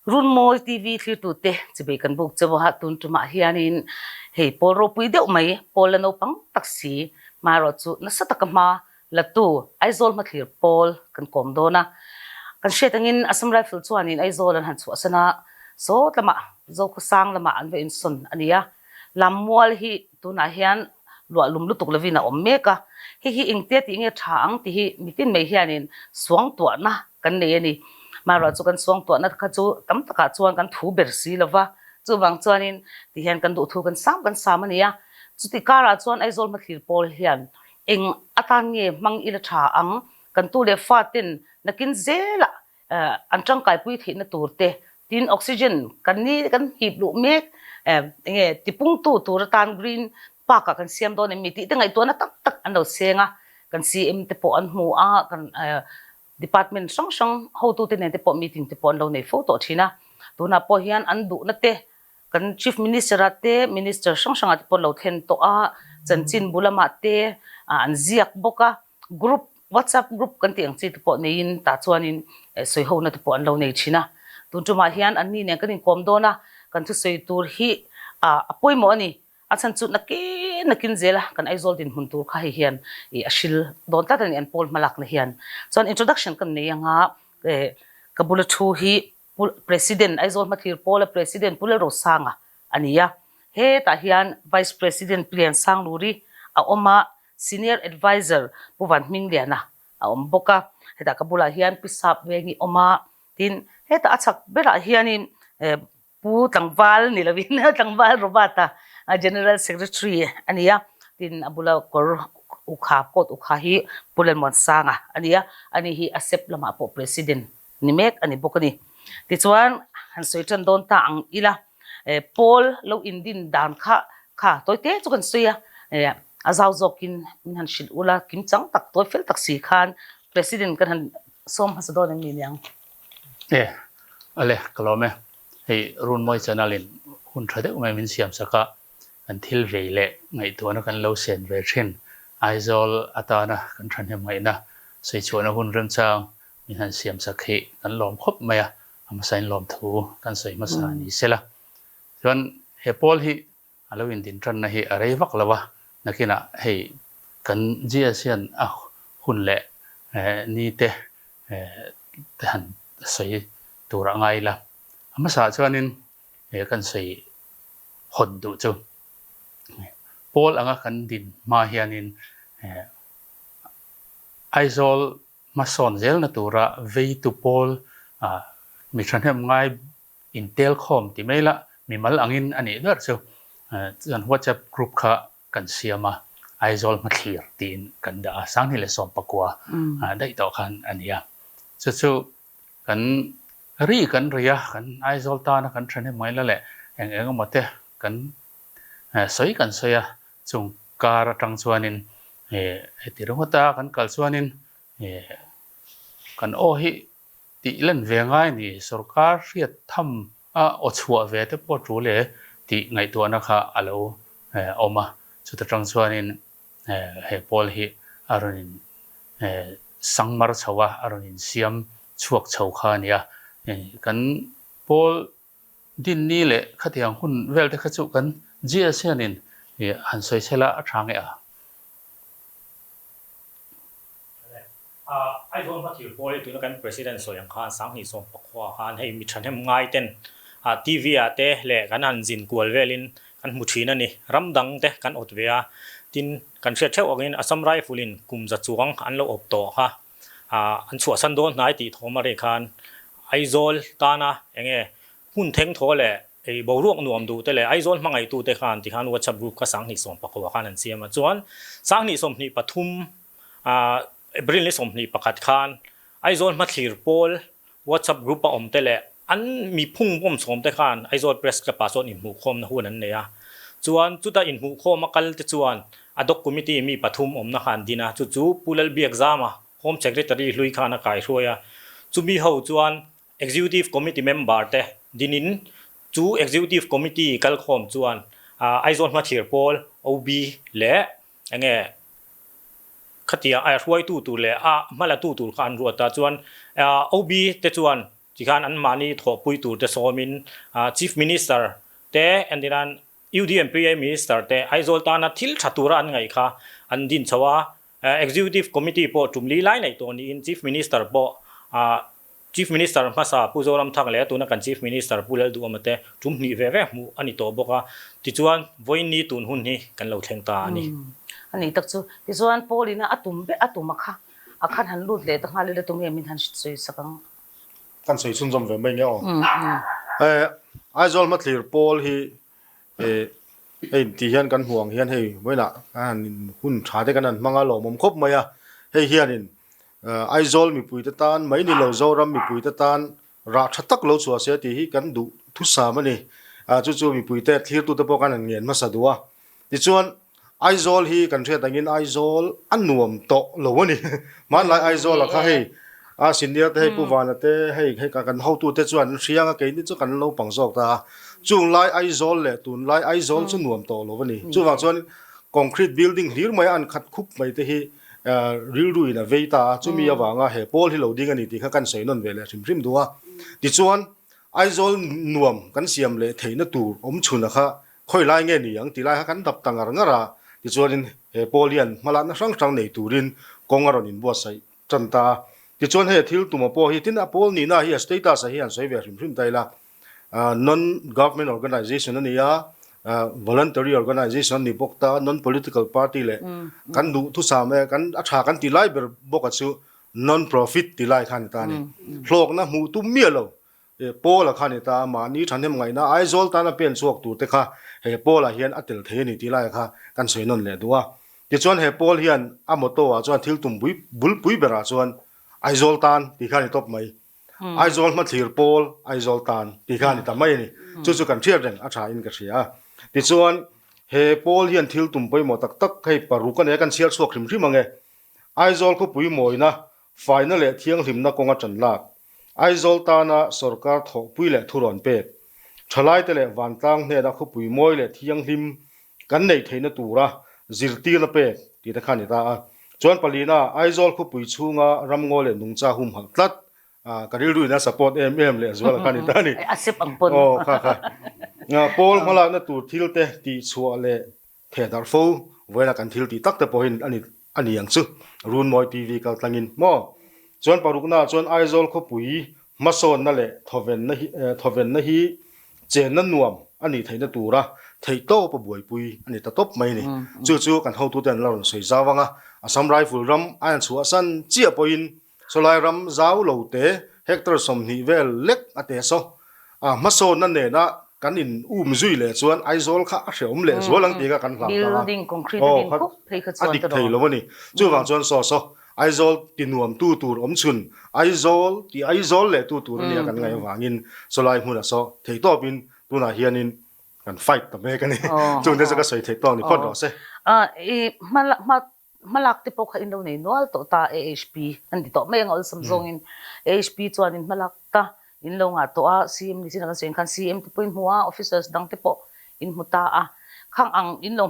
run moi TV thlir tu te chibe kan buk chawa tun tuma hianin hei Pawl ro pui deuh mai Pawl no pang taksi maro chu na satakama latu Aizawl Hmathlir Pawl kan kom dona kan shetangin Assam Rifle chuanin Aizawl an han chu asana so tlama zo ko sang lama an ve in son ania lamwal hi tuna hian lua lum lutuk lovina ommeka hi ingte ti nge thang ti hi mitin mai hianin suang to na kan nei ani maro chu kan suang to na kha chu tam taka chuan kan thu ber si lova chu wang chuanin ti hian kan du thu kan sam ania chuti kara chuan Aizawl Hmathlir Pawl hian eng atan nge mang ila tha ang kan tu le fatin nakin zela an tangkai pui thi na turte tin oxygen kan ni kan hip lu mek nge tipung tu tan green paka kan siam don mi ti tengai to na tak tak an lo senga kan CM te po an hu a kan department sang ho tu te ne te po meeting te po an lo nei photo thina tuna po hian an du na te kan chief minister ate minister sang ate po lo then to a chanchin bulama te an ziak boka group WhatsApp group kan tiang chi te po nein ta chuanin soi ho na te po an lo nei thina tun tuma hian an ni ne kan in kom dona kan thu soi tur hi apoi mo ani achan chu nakin zela kan Aizawl din huntur kha hi hian ashil don ta tan an Pawl malak na hian chon introduction kan nei anga kabula thu hi president Aizawl Hmathlir Pawl president pula ro sanga ania he ta hian vice president Priyan sang luri a oma senior advisor puwan ming liana a omboka heta kabula hian pisap wengi oma tin heta achak bera hianin pu tangwal nilawin tangwal robata general secretary ania tin abula kor ukha kot ukha hi pulen mon sanga ania ani hi accept lama po president nimek ani bokani ti chuan han soitan don ta ang ila Pawl lo indin dan kha toite chukan suya azaw zokin min han shil ula kim chang tak toy fel tak si khan president kan han som hasadon ni yang ale kalome hei run moi chanalin hun thade umai min siam saka an thil veile ngai to na kan lo sen ve thin Aizawl atana kan than hem ngai na sei chuana hun rem chang min han siam sakhi kan lom khop maya ama sain lom thu kan sei ma sa ni sela chuan he Pawl hi alo in din tran na hi arei vak lawa nakina hei kan jia sian a hun le ni te han sei tura ngai la ama sa chuanin kan sei hon du chu Pawl anga kan din ma hianin Aizawl ma son zel na tura vei tu Pawl mi than hem ngai intel khom ti mela mi mal angin ani dar chu chuan WhatsApp group kha kan siama Aizawl Hmathlir tin kan da sang ni le som pakwa dai to khan ania chu kan ri kan ria kan Aizawl ta na kan than hem mai la le eng mate kan soi kan soya chung kara tang chuanin ti ronga kan kal chuanin kan o hi ti len ve ngai ni sarkar riat tham a ochua ve te po tu le ti ngai to na kha alo oma chu ta tang chuanin he Pawl hi aronin sangmar chawa aronin siam chuak chau kha nia kan Pawl din ni le khatiang hun vel te khachu kan jia sianin han soi sela athange Aizawl Hmathlir Pawl tu kan president soyang khan sang ni som pakwa khan hei mi than hem ngai ten TV ate le kan an jin kwal velin kan muthina ni ramdang te kan otwea tin kan hriat theu angin Assam Rifle in kumza chuang an lo op to kha an chu san don nai ti thomare khan Aizawl tana enge hun theng thole ei boruak nuam du te le Aizawl mangai tu te khan ti khan WhatsApp group ka sang ni som pakwa khan an siama chuan sang ni som ni pathum April ni som ni pakhat khan Aizawl Hmathlir Pawl WhatsApp group pa om te le an mi phung bom som te khan Aizawl press ka pason in mu khom na hun an neya chuan chuta in mu khom akal te chuan adok committee mi pathum om na khan dina chu pulal bi exam home secretary hlui khana kai hroya chu mi ho chuan executive committee member te dinin chu executive committee kal khom chuan Aizawl Hmathlir Pawl OB le enge khatia ai hruai tu le mala tu khan ruata chuan OB te chuan ที่การอันมานี่ถอปุยตูแต่โซมินchief minister แต่อันนี้นั้น UDM Prime Minister แต่ไอโซลตานาทิลชัตุระอันไงค่ะอันดินชว่า executive committee ปอจุมลีไลในตัวนี้ chief minister ปอchief minister ภาษาผู้โจรำทักแล้วตัวนัก chief minister ผู้เล่นดูมาแต่จุมนี่เว่มูอันนี้ตัวบอกว่าที่จวนวันนี้ตุนหุ่นนี่กันเราเทงตานี่อันนี้ตักจูที่จวนโพลีน่ะอะตุมค่ะอาคารหันลุดเลยตั้งหาเลยตรงนี้มินหันสวยสักกันสวยสุนทรเวไม่เงี้ยAizawl Hmathlir Pawl hi ti hian kan huang hian hei boina an hun tha te kan an manga lo mom khop maya hei hianin Aizawl mi pui ta tan mai ni lo zoram mi pui ta tan ra thatak lo chua se ti hi kan du thu sa mani chu mi pui te thlir tu te po kan an ngen ma sadua ti chuan Aizawl hi kan thre tangin Aizawl an nuam to lo ani man lai Aizawl la kha hei senior te hei puwana te hei kan ho tu te chuan hrianga ke ni chu kan lo pangzok ta chung lai Aizawl le tun lai Aizawl chu nuam to lo ani chu wang chuan concrete building hlir mai an khat khup mai te hi ril ruina veita chu mi awanga he Pawl hi lo ding ani ti kha kan sei non ve le hrim duwa ti chuan Aizawl nuam kan siam le theina tur om chuna kha khoi lai nge ni ang ti lai kan dap tangar ngara ti chuan he Paulian mala na sang nei turin kongaron in bo sai chanta ti chuan he thil tuma po hi tin a Pawl ni na hi status hi an sei ve hrim taila non government organization ania voluntary organization ni bokta non political party le kan du thu sa me kan atha kan ti lai ber boka chu non profit ti lai khan ta ni hlok na mu tu mi lo Pawl la khan ta ma ni thanem ngai na Aizawl ta na pen chuak tu te kha he Pawl a hian atel the ni ti lai kha kan sei non le duwa ti chuan he Pawl hian amoto a chuan thil tum bul pui bera chuan Aizawl tan ti khani top mai Aizawl Hmathlir Pawl Aizawl tan ti khani ta mai ni chu kan thiar reng a tha in ka thia ti chuan he Pawl hian thil tum poi mo tak hei paru kan e kan sial suak hrim ange Aizawl ko pui moina final e thiang hlim na konga chan lak Aizawl tana sarkar tho pui le thuron pe thalai te le wantang hne da ko pui moi le thiang hlim kan nei theina tura zirti na pe ti ta khani ta chuan palina Aizawl ko pui chunga ramngo le nungcha hum hal tlat karil ruina support em le azwala khani ta ni asip ang pon kha Pawl mala na tur thil te ti chua le thedar fo wela kan thil ti tak te pohin ani yang chu run moi tv kal tlangin mo chuan parukna chuan Aizawl ko pui mason na le thoven na hi chen na nuam ani theina tura thei to pa buai pui ani ta top mai ni chu kan ho tu ten laron sei zawanga Assam rifle ram an chu asan chia poin solai ram zaw lo te hector som ni vel lek ate so mason na ne na kan in zui le chuan Aizawl kha a hreum le zolang ti ka kan hlang ta building concrete din ko phei kha chuan adik thei lo ni chu wang chuan so Aizawl ti nuam tu tur om chun Aizawl le tu tur ni kan ngai wangin solai huna so thei to bin tuna hianin kan fight ta me kan ni chung de ka sei thei to ni phot ro se malak te po kha in lo nei nol to ta AHP an di to meng ol samzong in AHP chuan in malak ta in lo nga to a CM ni sin kan sen kan CM te point huwa officers dang te po in muta a khang ang in lo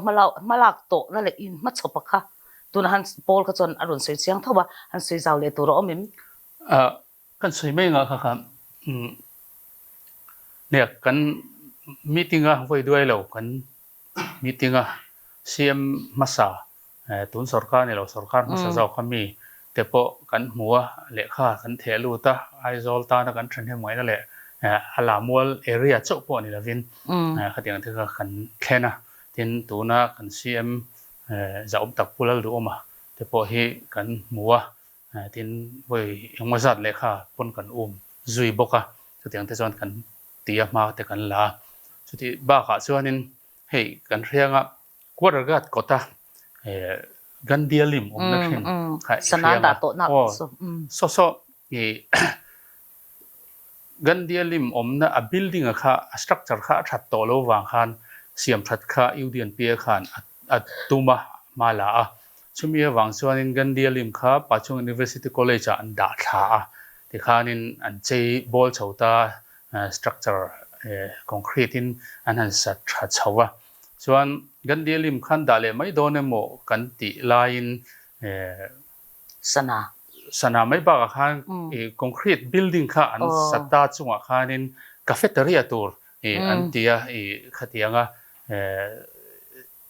malak to na le in ma chopa kha tuna han Pawl ka chon aron sei chiang thoba han sei zaw le tu ro omim kan sei mai nga kha ne kan meeting a voi duai lo kan meeting a CM masa tun sarkar ni lo sarkar masa zaw kami te po kan muwa le kha kan thelu ta Aizawl ta na kan thren he mai na le alamwal area chau po ni lavin khatiang the ka kan thena tin tuna kan CM zaum tak pulal du oma te po hi kan muwa tin voi engmazat le kha pon kan zui boka khatiang te chon kan tia ma te kan la chuti ba kha chuanin hei kan hrianga quartergat kota gan dialim na thin sananda to na so e gan dialim na a building a kha a structure kha that to lo wang khan siam that kha UDN pia khan atuma mala chumia wang chuanin gan dialim kha Pachung University College an da tha ti khanin an chei bol chhota structure concrete in an han sat tha chawa chuan gan dialim khan dale mai done mo kan ti line sana mai ba khan concrete building kha an sata chunga khanin cafeteria tur an tia khatianga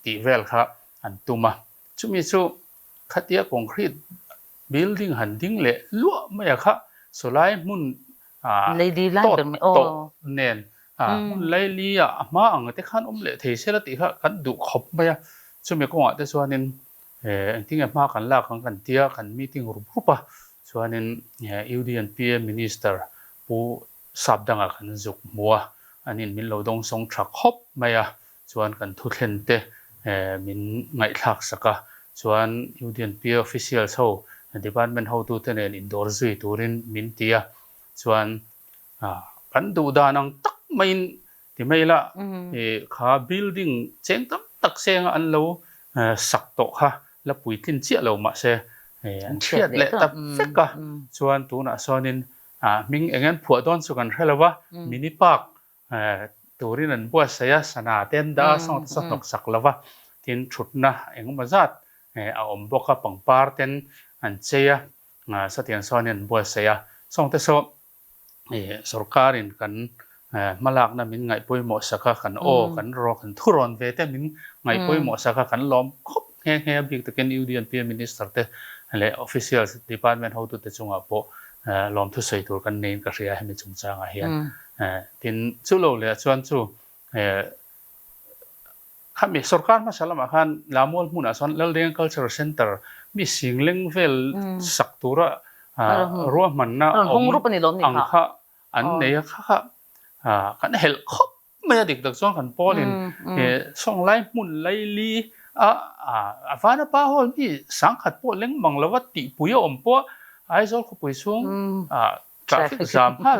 ti vel kha an tuma chumi chu khatia concrete building han ding le lu mai kha solai mun lady lan to nen mun lai li ma ang te khan le thei sela ti kha kan du khop mai chumi ko te chuanin tinga ma kan la kan tia kan meeting rupa chuanin UDNP minister pu sabdanga kan juk muwa anin min lo dong song thak khop maya chuan kan thu thlen te min ngai thak saka chuan UDNP official ho department ho tu te nen indoor zui turin min tia chuan kan du danang tak main ti mai la kha building cheng tam tak senga an lo sak to kha la puitin chia lo ma se an thiat le ta feka chuan tu na sonin ming engen phua don chu kan helawa mini park turin an bua saya sana ten da song sa nok sak lawa tin thutna engma zat a om boka pangpar ten an cheya satian sonin bua saya song te so sarkarin kan malak na min ngai poimo saka kan kan ro kan thuron ve te min ngai poimo saka kan lom khop he big te ken UDNP minister te le official department how to te chunga po lom thu sei tur kan nein ka ria hemi chung changa hian tin chu lo le chuan chu khami sarkar ma salama khan lamol muna son laleng cultural center mi singleng vel saktura ro manna hong ru pani lom ni kha an nei kha kan hel khop mai dik dak song kan polin song lai mun lai li vana pa hol mi sang khat po leng manglawat ti puyo ompo Aizawl ko pui sung traffic jam ha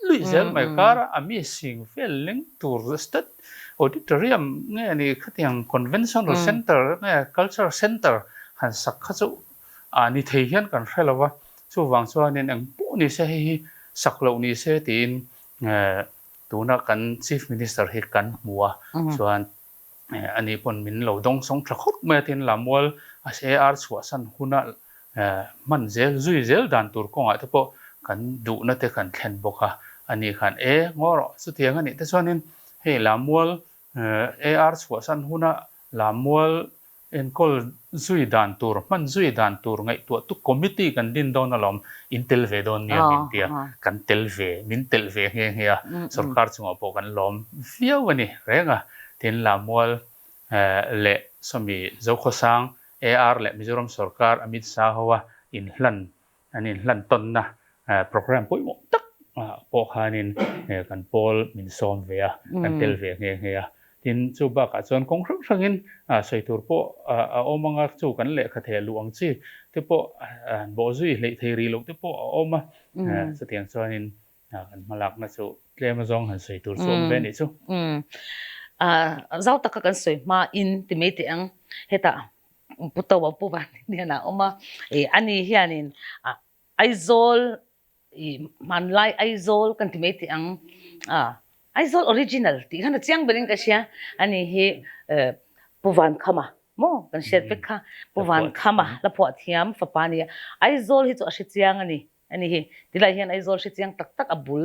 lui zel mai kara ami sing fel leng tur stat auditorium nge ni khatiang conventional center nge culture center han sak khachu ani thei hian kan helawa chu wang chuanin ang pu ni se hi saklo ni se tin tuna kan chief minister hi kan muwa chuan ani pon min lo dong song thakut me tin lamwal AR chwa san huna man zel zui zel dan tur ko nga te po kan du na te kan thlen boka ani khan ngoro chu tiang ani te chuanin he lamwal AR chwa san huna lamwal en kol zui dan tur man zui dan tur ngai tu committee kan din don alom intel ve don nia min tia kan tel ve min tel ve nge nge sarkar chunga po kan lom fiau ani renga tin lamwal le somi zo khosang AR le Mizoram sarkar amit sa hawa in hlan ton na program poi mo tak po khanin kan Pawl min som ve kan tel ve nge nge tin chu ba ka chon kong rangin saitur po omanga chu kan le kha the luang chi te po bo zui le thei ri lo te po oma satiang chonin kan malak na chu tlema zong han saitur chu ve ni chu zau taka kan soi ma in timete ang heta putawa puwa ni na oma ani hianin Aizawl manlai Aizawl kan timete ang Aizawl original ti khana chiang berin ka sia ani hi puwan khama mo kan shet pe kha puwan khama la pho thiam fa pani Aizawl hi chu a chiang ani hi tilai hian Aizawl chiang tak tak abul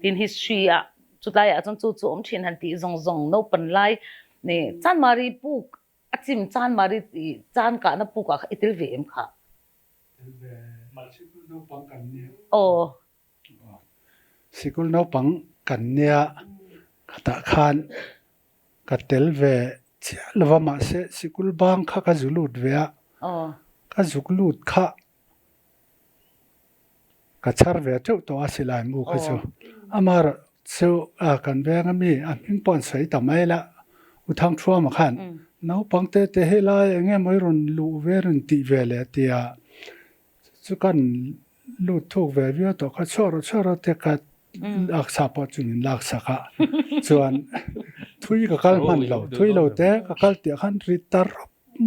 tin history a chutlai a chon chu om thin han ti zong no pan lai ne chan mari pu achim chan mari chan ka na pu ka itil ve em kha sikul no pang kan nia khata khan ka tel ve lova ma se sikul bang kha ka zulut ve ka zuklut kha ka char ve chu to asilai mu kha chu amar chu kan ve ngami aming pon sai ta mai la uthang thua ma khan no pang te he lai nge moi ron lu ve ron ti ve le tia chu kan lu thok ve via to kha choro te ka laksa po chunin laksa ka chuan thui ka kal man lo thui lo te ka kal ti khan ritar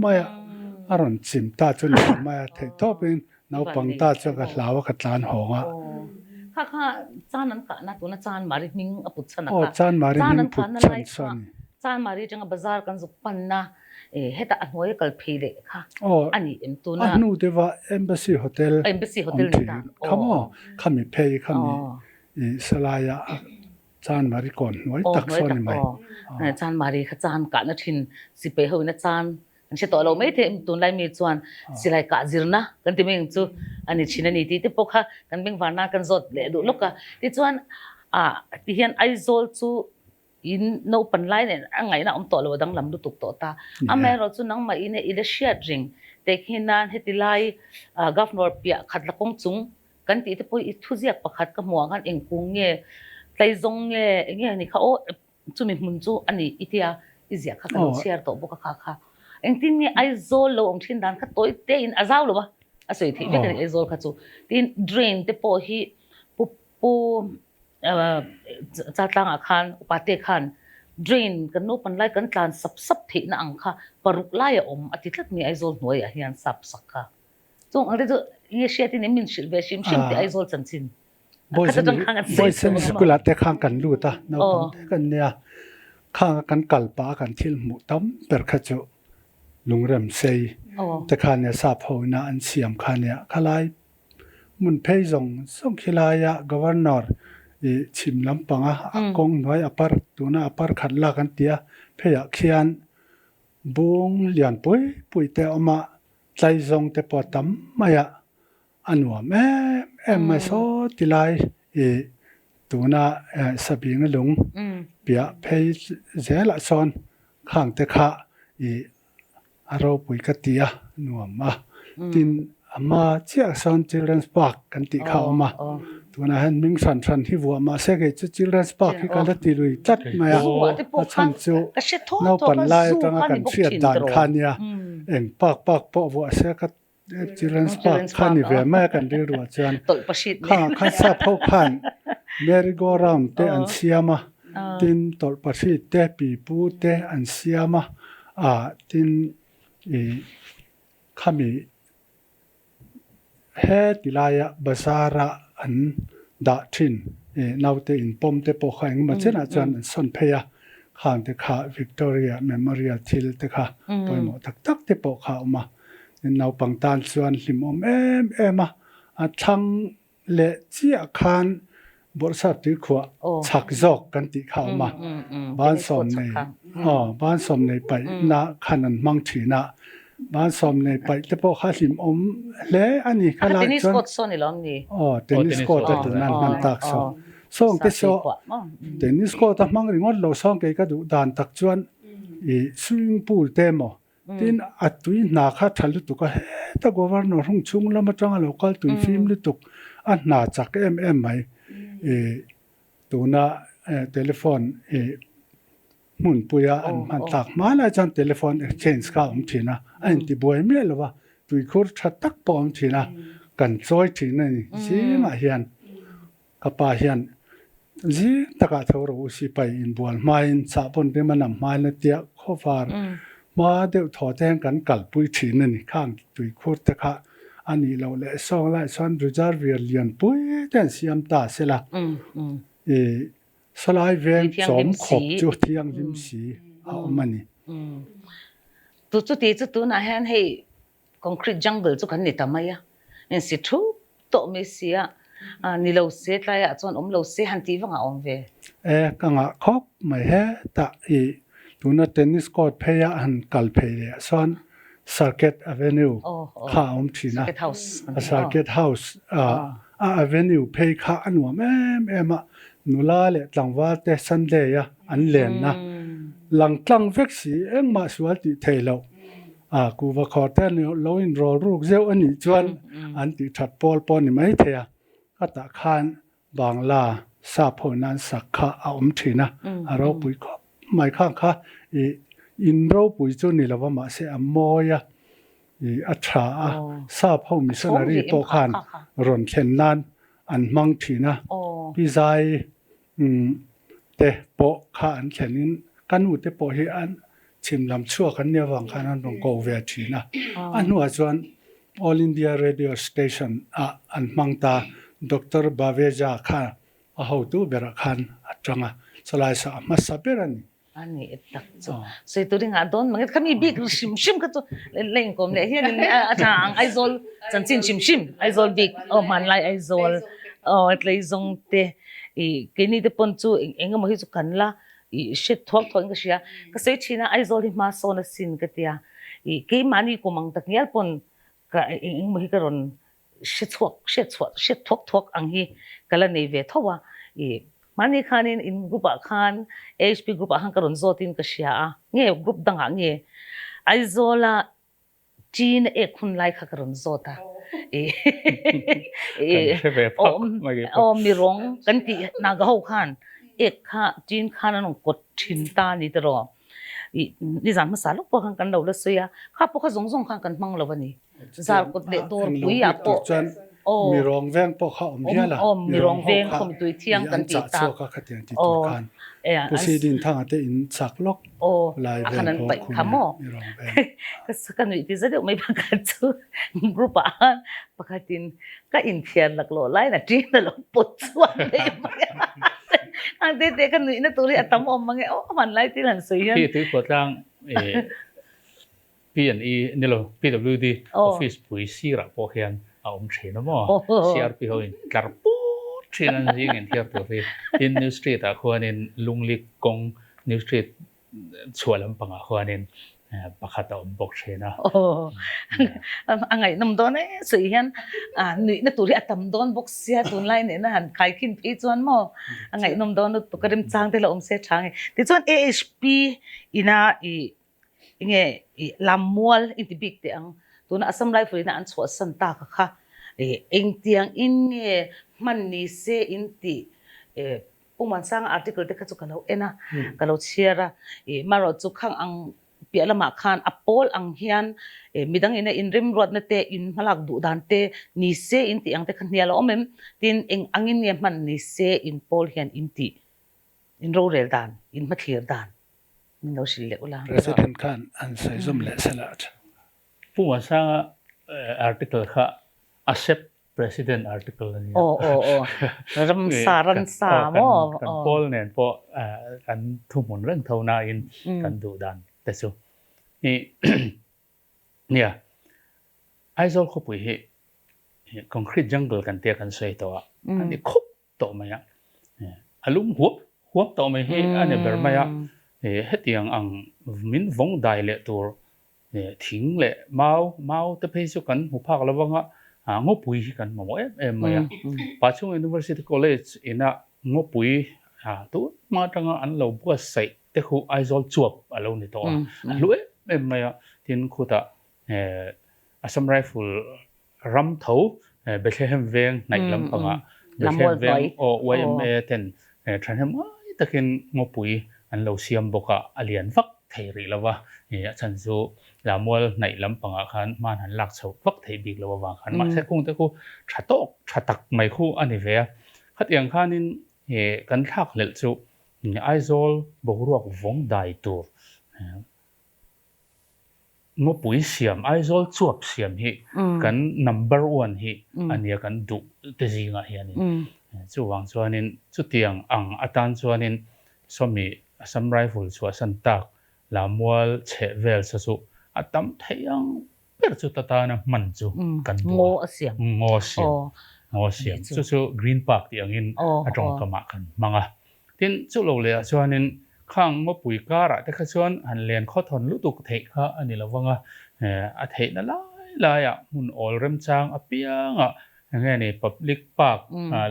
maya aron chim ta chun maya thei topin nau pang ta chu ka hlawa ka tlan honga kha chanan ka na tu na chan mari ming aput chana chan mari ming put chan son จานมารีจังบาซาร์กันสุปันนะเฮตอันหัวกัลเพลค่ะอันนี้เอ็มตัวน่ะ นูเดว่า Embassy Hotel นี่นะขโมขมิเพย์ขมิสลายะจานมารีก่อนไว้ตักซ้อนไหมจานมารีขจานกะนัทินสิไปเฮานะจานอันเช่นตัวเราไม่เทมตัวไรมีจวนสิไลกะจิรนะกันที่เมงจูอันนี้ชินันนี่ที่ปกค่ะกันเมงวานากันจดเลดูลูกค่ะที่จวนที่เห็นไอโซลจูอินโนปันไลเนี่ยอังไงนะอมตัวเราดังลำดูตุกตัวตาอเมริกาจูนังมาอินเนี่ยอิเลเชียดริงแต่เห็นนั้นเฮติไลกัฟนอร์เปียขัดละกงจุงกันที่ที่พออิทุจิกประคัดกับหมวกันเองกุงเนี่ยไตจงเนี่ยนี่เขาจูมีมุนจูอันนี้อิที่อิเสียค่ะกันเชียร์ตัวบุกค่ะเองที่นี่ไอโซลเราองชินดันค่ะตัวเตอินอาซาวหรือวะอาศัยที่เรื่องไอโซลค่ะจูที่ดรีนที่พอฮีปูจัดตั้งอาคารอุปาเตคันดรีนกันโนปันไลกันการสับที่นั่งค่ะปรุกไล่อาทิตย์ละมีไอโซลหน่วยเฮียนสับสักค่ะจงอันนี้จะยี่เชียที่นี่มินชิลเวชิมที่ไอโซลจันจินบอยเซนสกุลาเตข้างกันรู้ตาเรากันเนี่ยข้างกันกัลปากันทิลมุตัมเปิดขจุลุงเริ่มเซย์แต่ข้าเนี่ยทราบหัวหน้าอันเสียมข้าเนี่ยข้าไล่มุนเพยส่งขีลายะกวานอร์ชิมลำปังกงน้อยอปาร์ตัวน่าอปาร์ขัดลากันเตียเพยเขียนบุงเลียนปุยเตอมาใจส่งเตปอตัมมายะอันว่าแม่ไม่โซติไลตัวน่าสบิงลุงเปียเพยเจละซอนข้างเตข้าเราปุยกติยาหนัวมาตินมาเจ้าซอนจิลเดนส์พาร์คกันติเข้ามาตัวนั้นเห็นมิงสันที่วัวมาเสกจะจิลเดนส์พาร์คที่กันติลุยจัดมาชันจูนาวปันไล่ตั้งกันเสียดานขันยาเองปากปอวัวเสกจิลเดนส์พาร์คขันนี่เวแม่กันดีรัวจันข้าทราบเขาขันเมริโกรามเตอันเซียมาตินตลประสิทธิ์เตปีปูเตอันเซียมาตินขมิเฮติลายะบาซาระอันดาทินนาวเตอินปมเตปอขังมาเช่นอาจารย์สนเพยข้างเตขาวิกตอเรียเมมโมเรียลทิลเตขาปอยหมอตักเตปอขาออกมานาวปังตานส่วนลิมอมมาทั้งเลเจียคานบริษัทที่ขวาชักจอกกันติเข้ามาบ้านสมในบ้านสมในไปนาขันมังถีนาบ้านสมในไปแต่พอข้าสิมเละอันนี้ข้าลาจนเทนนิสโคตรโซนี่ล้อมนี่เทนนิสโคตรตัวนั้นมันตักส่งเตโซเทนนิสโคตรมังริงว่าเราส่งเกี่ยก็ดูด่านตักจวนสวิงพูลเต็มที่อัดตุยนาคาทัลตุกเฮตกวาร์นอรุ่งชุ่งแล้วมาจังเราก็ตุยฟิล์มลุตุกอันนาจักไหมตัวน่ะโทรศัพท์มุนปุยอันมันตักมาแล้วจันโทรศัพท์ exchange ก็ทีนะอันที่บ่อยไม่หรอวะตุยคูร์ชัดตักปอมทีนะกันซอยทีนั่นสิมาเฮียนกับป้าเฮียนสิตะกะเท่าเราสิไปอินบัวมาอินสาบนที่มันนำมาเนตียข้อฟาร์มาเดี๋ยวถอดแทงกันกัลปุยทีนั่นข้างตุยคูร์ตะกะอันนี้เราเลยส่งไล่ส่วนรูจาร์เวียร์เลียนปุยแต่เสียมตาเสละสลายเวียงจอมขบจุดที่ยังยิ้มสีเอามันนี่จุดที่จุดน่ะเห็นให้คอนกรีตจังเกิลจุกันนี่ทำไมอ่ะนี่สิทุกโตไม่เสียนี่เราเสียอะไรอ่ะจนเราเสียหันทีว่าอ่อนเวกังอ่ะครบไม่เห็นแต่ตัวนั้นเทนนิสคอร์ตเพย์หันกัลเพย์ส่วน Circuit Avenue ข้าทีนะ Circuit House Avenue เพย์ข้าอันว่าแม่มานุลาเละหลังว่าแต่ซันเดย์อันเล่นนะหลังตั้งเวกสีมาสวัสดีเทลกูว่าขอแต่เนี่ยเราอินรอรูกเจ้าอันนี้จวนอันที่ถัดปอลนี่ไม่เทียก็ตะคานบางลาซาพนันสักข้าเอาทีนะเราปุยก็ไม่ข้างข้าอินเราปุยจนนี่เราว่ามาเสียมอยอัตราซาพมิสนารีโตคานรอนเข็นนันอันมังทีนะพี่ใจเตะโปะข้าอันเข็นนินกันอุเตะโปะเฮอันชิมลำชั่วกันเนี่ยวังขนาดตรงโกเวทีนะอันหัวจวน All India Radio Station อันมังตาดร.บาเวจาข้าเอาดูเบรักขันจังสลายสามัสเปรัน anh ấy đặc chu so tôi đi ngã đón mà cái mi big sim sim cái tu lên com này hiện thằng Aizawl chân chín sim Aizawl big man lại Aizawl lấy dùng te cái này để pon chu anh em mới chu cần là shit thuốc thôi cái gì cái số china Aizawl thì mà so nó xin cái tia cái mani của mang tắc nhel pon cái anh mới cái ron shit thuốc anh hi cái là này về thôi mani khanin in group khan HP group han karon zotin ka sia nge group danga nge Aizawl chin khun lai kha karon zota mirong kan ti naga ho khan kha chin khan an kot thin ta ni tro ni zan ma saluk po khan kan lo la soya kha po kha zong khan kan mang lo bani zar kot le dor pui ya po mi rong veng po kha dia la mi rong veng khom tui thiang kan ti ta ka kha tiang ti tu khan pu si din thang ate in chak lok lai veng po khamo mi rong veng ka sakan wi ti zade mai pakhat chu group a pakhatin ka in thian lak lo lai na ti na lo pot chuan le ang te kan ni na turi atam om mange man lai ti lan sui yan pi tu ko tang PNE ni lo PWD office pui si ra po hian ông trên nó mà CRP hồi cả bút trên anh riêng anh theo tôi in New Street à khoa nên lung lịch công New Street chùa lắm bằng à khoa nên bác hạt ông bốc trên à anh ấy nằm đó này sự hiện nữ nó tụi atam đón bốc xe tụi lại này nó hẳn khai kinh phí chuan mà anh ấy nằm đó nó tụi cái đêm trang thế là ông xe trang thì chuan AHP ina nghe làm mual in the big tiếng tụi nó Assam Rifle na an chua san ta kha eng tiang in nge man ni se in ti puman sang article te kha chu kalau ena kalau chiara maro chu khang ang pialama khan apol ang hian midang ina in rim road na te in malak du dan te ni se in ti ang te khan nialo omem tin eng angin nge man ni se in pol hian in ti in rorel dan in Hmathlir dan min lo sil le ula president khan an sai zum le salat Puma sang article kha accept president article ni ram saran sa mo kan Pawl nen po kan thumun reng thona in kan du dan te chu ni nia Aizawl ko pui hi concrete jungle kan te kan sei to ani khop to maya alum huap to mai hi ani ber maya hetiang ang min vong dai le tur thing le mau te phei chu kan hu phak lawanga ngo pui kan mo em maya Pachung University College ina ngo pui tu ma tanga an lo bu sai te khu Aizawl chuap alo ni to lu em maya tin khuta Assam Rifle ram tho Bethlehem veng nai lam panga Bethlehem veng o YMA ten thanhem takin ngo pui an lo siam boka alian vak thei ri lawa chan chu lamol nai lam panga khan man han lak chho vak thei bik lawa wa khan ma se kung te khu thatak mai khu ani ve khatiang khanin kan thak lel chu Aizawl boruak vong dai tur ngo pui siam Aizawl chuap siam hi kan number 1 hi ania kan du te zinga hi ani chu wang chuanin chu tiang ang atan chuanin somi Assam Rifle chu san tak lamwal che vel sa chu atam theiang per chu tata na man chu kan ngo siam chu Green Park ti angin atong kama kan manga tin chu lo le chuanin khang mo pui kara te kha chuan han len kho thon lu tuk thei kha ani lawanga a thei na lai ya mun ol rem chang apianga nge ni public park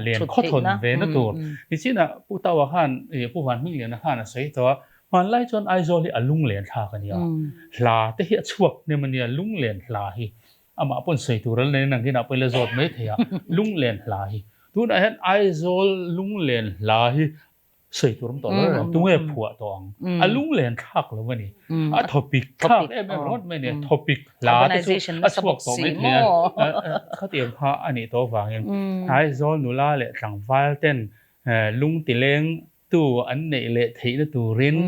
len kho thon ve na tur ni china putawa khan pu wan mi na khan a sei to man lai chon Aizawl hi alung len tha kan ya hla te hi chuak ne mania lung len hla hi ama pon sei tural ne nang gina pele zot mai theya lung len hla hi tu na hen Aizawl lung len hla hi sei turam to la tu nge phua tong alung len thak lo wani a topic thak em rot me ne topic la organization a chuak to mai theya khatiam kha ani to wangin Aizawl nula le tlangwal ten lung tileng tu an nei le thei na turin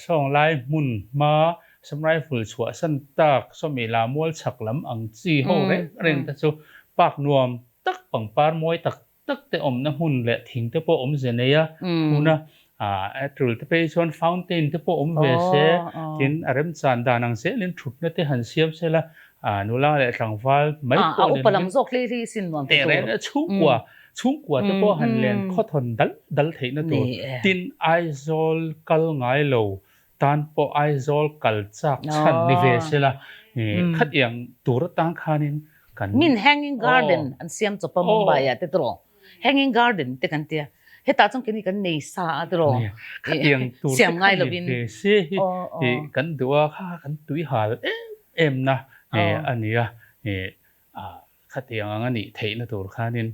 song lai mun ma Assam Rifle chua san tak somi lamol chaklam ang chi ho ren ta chu pak nuam tak pangpar moi tak te om na hun le thing te po om zeneya una trul te pe chuan fountain te po om ve se tin arem chan da nang se lin thut na te han siam se la nula le tlangwal mai po a upalam zok le ri sin nuam te ren a chung kwa te po han len khothon dal theina tur tin Aizawl kal ngai lo tan po Aizawl kal chak chan ni ve se la khat yang tur tang khanin kan min hanging garden an siam chopa Mumbai te tro hanging garden te kan tia heta chung kini kan nei sa tro khat yang tur siam ngai lo bin ve se kan duwa kha kan tui hal em na ania khat yang angani theina tur khanin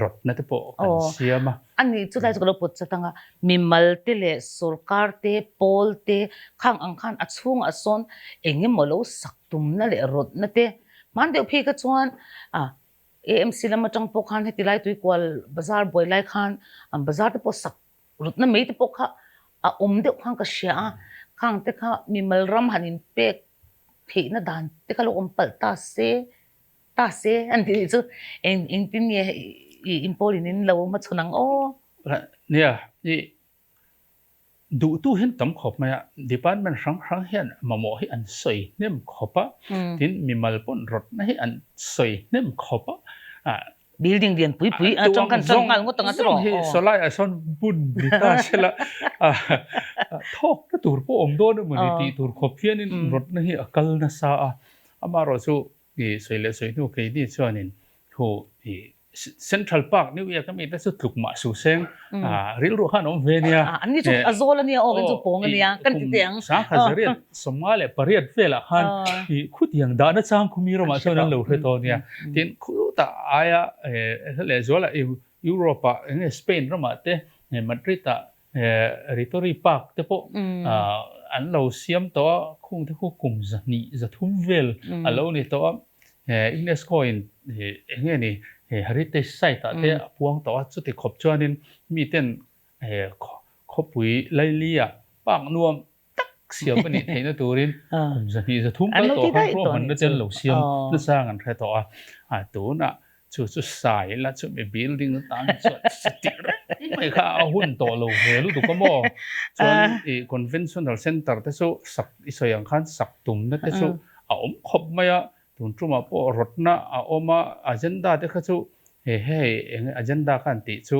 rot na te po kan siama ani chu dai chu lo put chatanga mimal te le sarkar te Pawl te khang ang khan achung ason enge molo saktum na le rot na te man deu phi ka chuan AMC lama tang po khan heti lai tui kwal bazar boy lai khan bazar te po sak rut na mei te po kha deu khang ka sha khang te kha mimal ram hanin pek thei na dan te kha lo pal ta se an ti chu en tin ye impolin in lo ma chunang nia i du tu hin tam khop ma department rang hian mamo hi an soi nem khopa tin mimal pon rot na hi an soi nem khopa building lian pui chong kan chong ngal ngo tanga tro hi solai a son bun dita sela thok na tur po om do na mani ti tur khop hian in rot na hi akal na sa amaro chu i soile soi nu ke di chuanin ho i Central Park New York kami ta su tluk ma su seng ril ru khan om ve nia ani chu Aizawl ania o chu pong ania kan ti tiang sa khazariat somale pariat vela khan i khutiang da na chang khumi ro ma so nan lo hre to nia tin khu ta aya le zola Europa en Spain ro ma te Madrid ta Ritory Park te po an lo siam to khung te khu kum za ni za thum vel alo ni to UNESCO in nge ni heritage site te puang to chu ti khop chuanin mi ten khopui lailia pak nuam tak siam ani theina turin zani za thum ka to ha ro man na chen lo siam na sang an kha to tu na chu sai la chu me building na tan chu ti mai kha hun to lo ve lu tu ko mo chuan conventional center te chu sak isoyang khan sak tum na te chu om khop maya tun truma po rotna oma agenda te kha chu agenda kan ti chu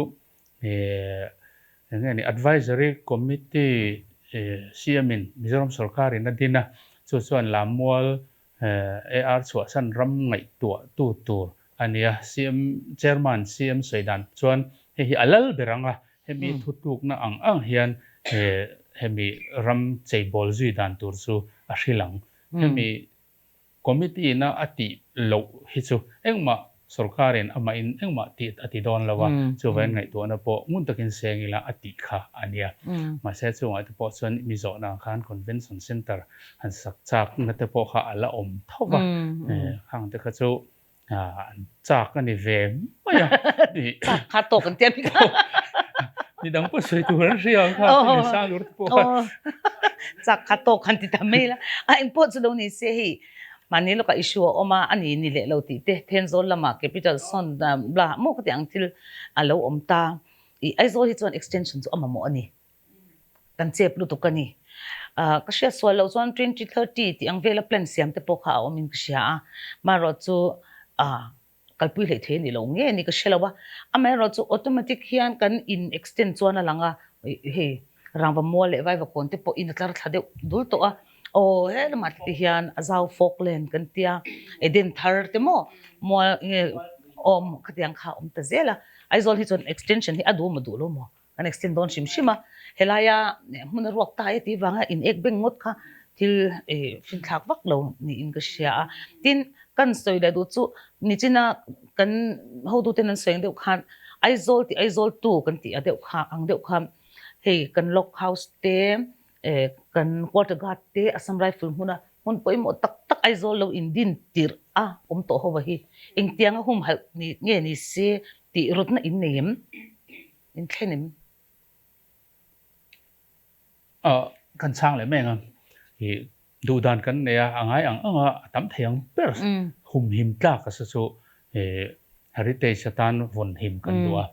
ni advisory committee siamin Mizoram sarkar in adina chu chuan lamwal AR chu san ram ngai tu tur ania CM chairman CM Soidan chuan hi alal beranga hemi thutuk na ang hian hemi ram cheibol zui dan tur chu a hrilang hemi committee na ati lo hi chu engma sarkarin ama in engma ti ati don lawa chu ven ngai to na po ngun takin sengila ati kha ania ma se chu ngai to po chuan mizo na khan convention center han sak chak na te po kha ala om thowa hang te kha chu chak ani ve maya ni kha to kan tian ka ni dang po soi tu ran ria kha ni sa lur po chak kha to kan ti ta mela in po chu do ni se hi mani lo ka issue oma ani ni le lo ti te Aizawl lama capital son bla mo ka tiang til alo om ta I Aizawl hi chuan extension chu ama mo ani kan chep lu tu kani ka sia swal lo chuan 2030 ti ang vela plan siam te po kha omin ka sia ma ro chu kalpui le the ni lo nge ni ka shelawa ama ro chu automatic hian kan in extend chuan alanga he rangwa mo le vai va kon te po in tlar thade dul to he la mat ti hian Aizawl Falkland kan tia eden thar te mo om khatiang kha ta zela Aizawl hi chon extension hi adu ma du lo mo kan extend don shima helaya mun ruak ta ti wanga in ek beng ngot kha til fin thak wak lo ni in ka sia tin kan soi da du chu ni china kan ho du ten an seng deu khan Aizawl ti Aizawl tu kan ti adeu kha ang deu kham he kan lock house te kan quarter guard te Assam rifle hun poimo tak Aizawl lo indin tir to ho wa hi eng tiang hum hal ni nge ni se ti rutna in nem in thlenim kan chang le meng hi du dan kan ne angai anga tam theng per hum him tla ka su heritage tan von him kan dua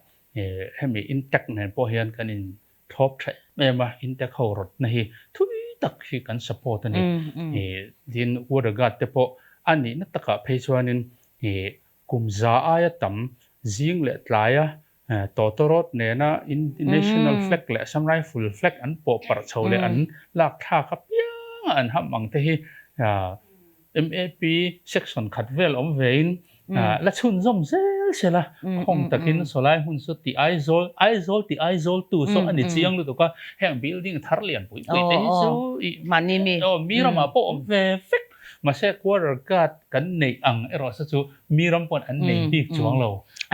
hemi intact ne po hian kan in top tre me ma in te khorot na hi thui tak hi kan support ani din word gat te po ani na taka phei chuanin kumza aya tam jing le tlaya totorot ne na in national flag le samurai full flag an po par chole an lak tha kha pia an ham ang te hi MAP section khatvel om vein la chun zom zel sela khong takin solai hun so ti Aizawl tu so ani chiang lu to ka heng building thar lian pui pui te so mani mi miram a po om ve fek ma se quarter gat kan nei ang ero sa chu miram pon an nei bi chuang lo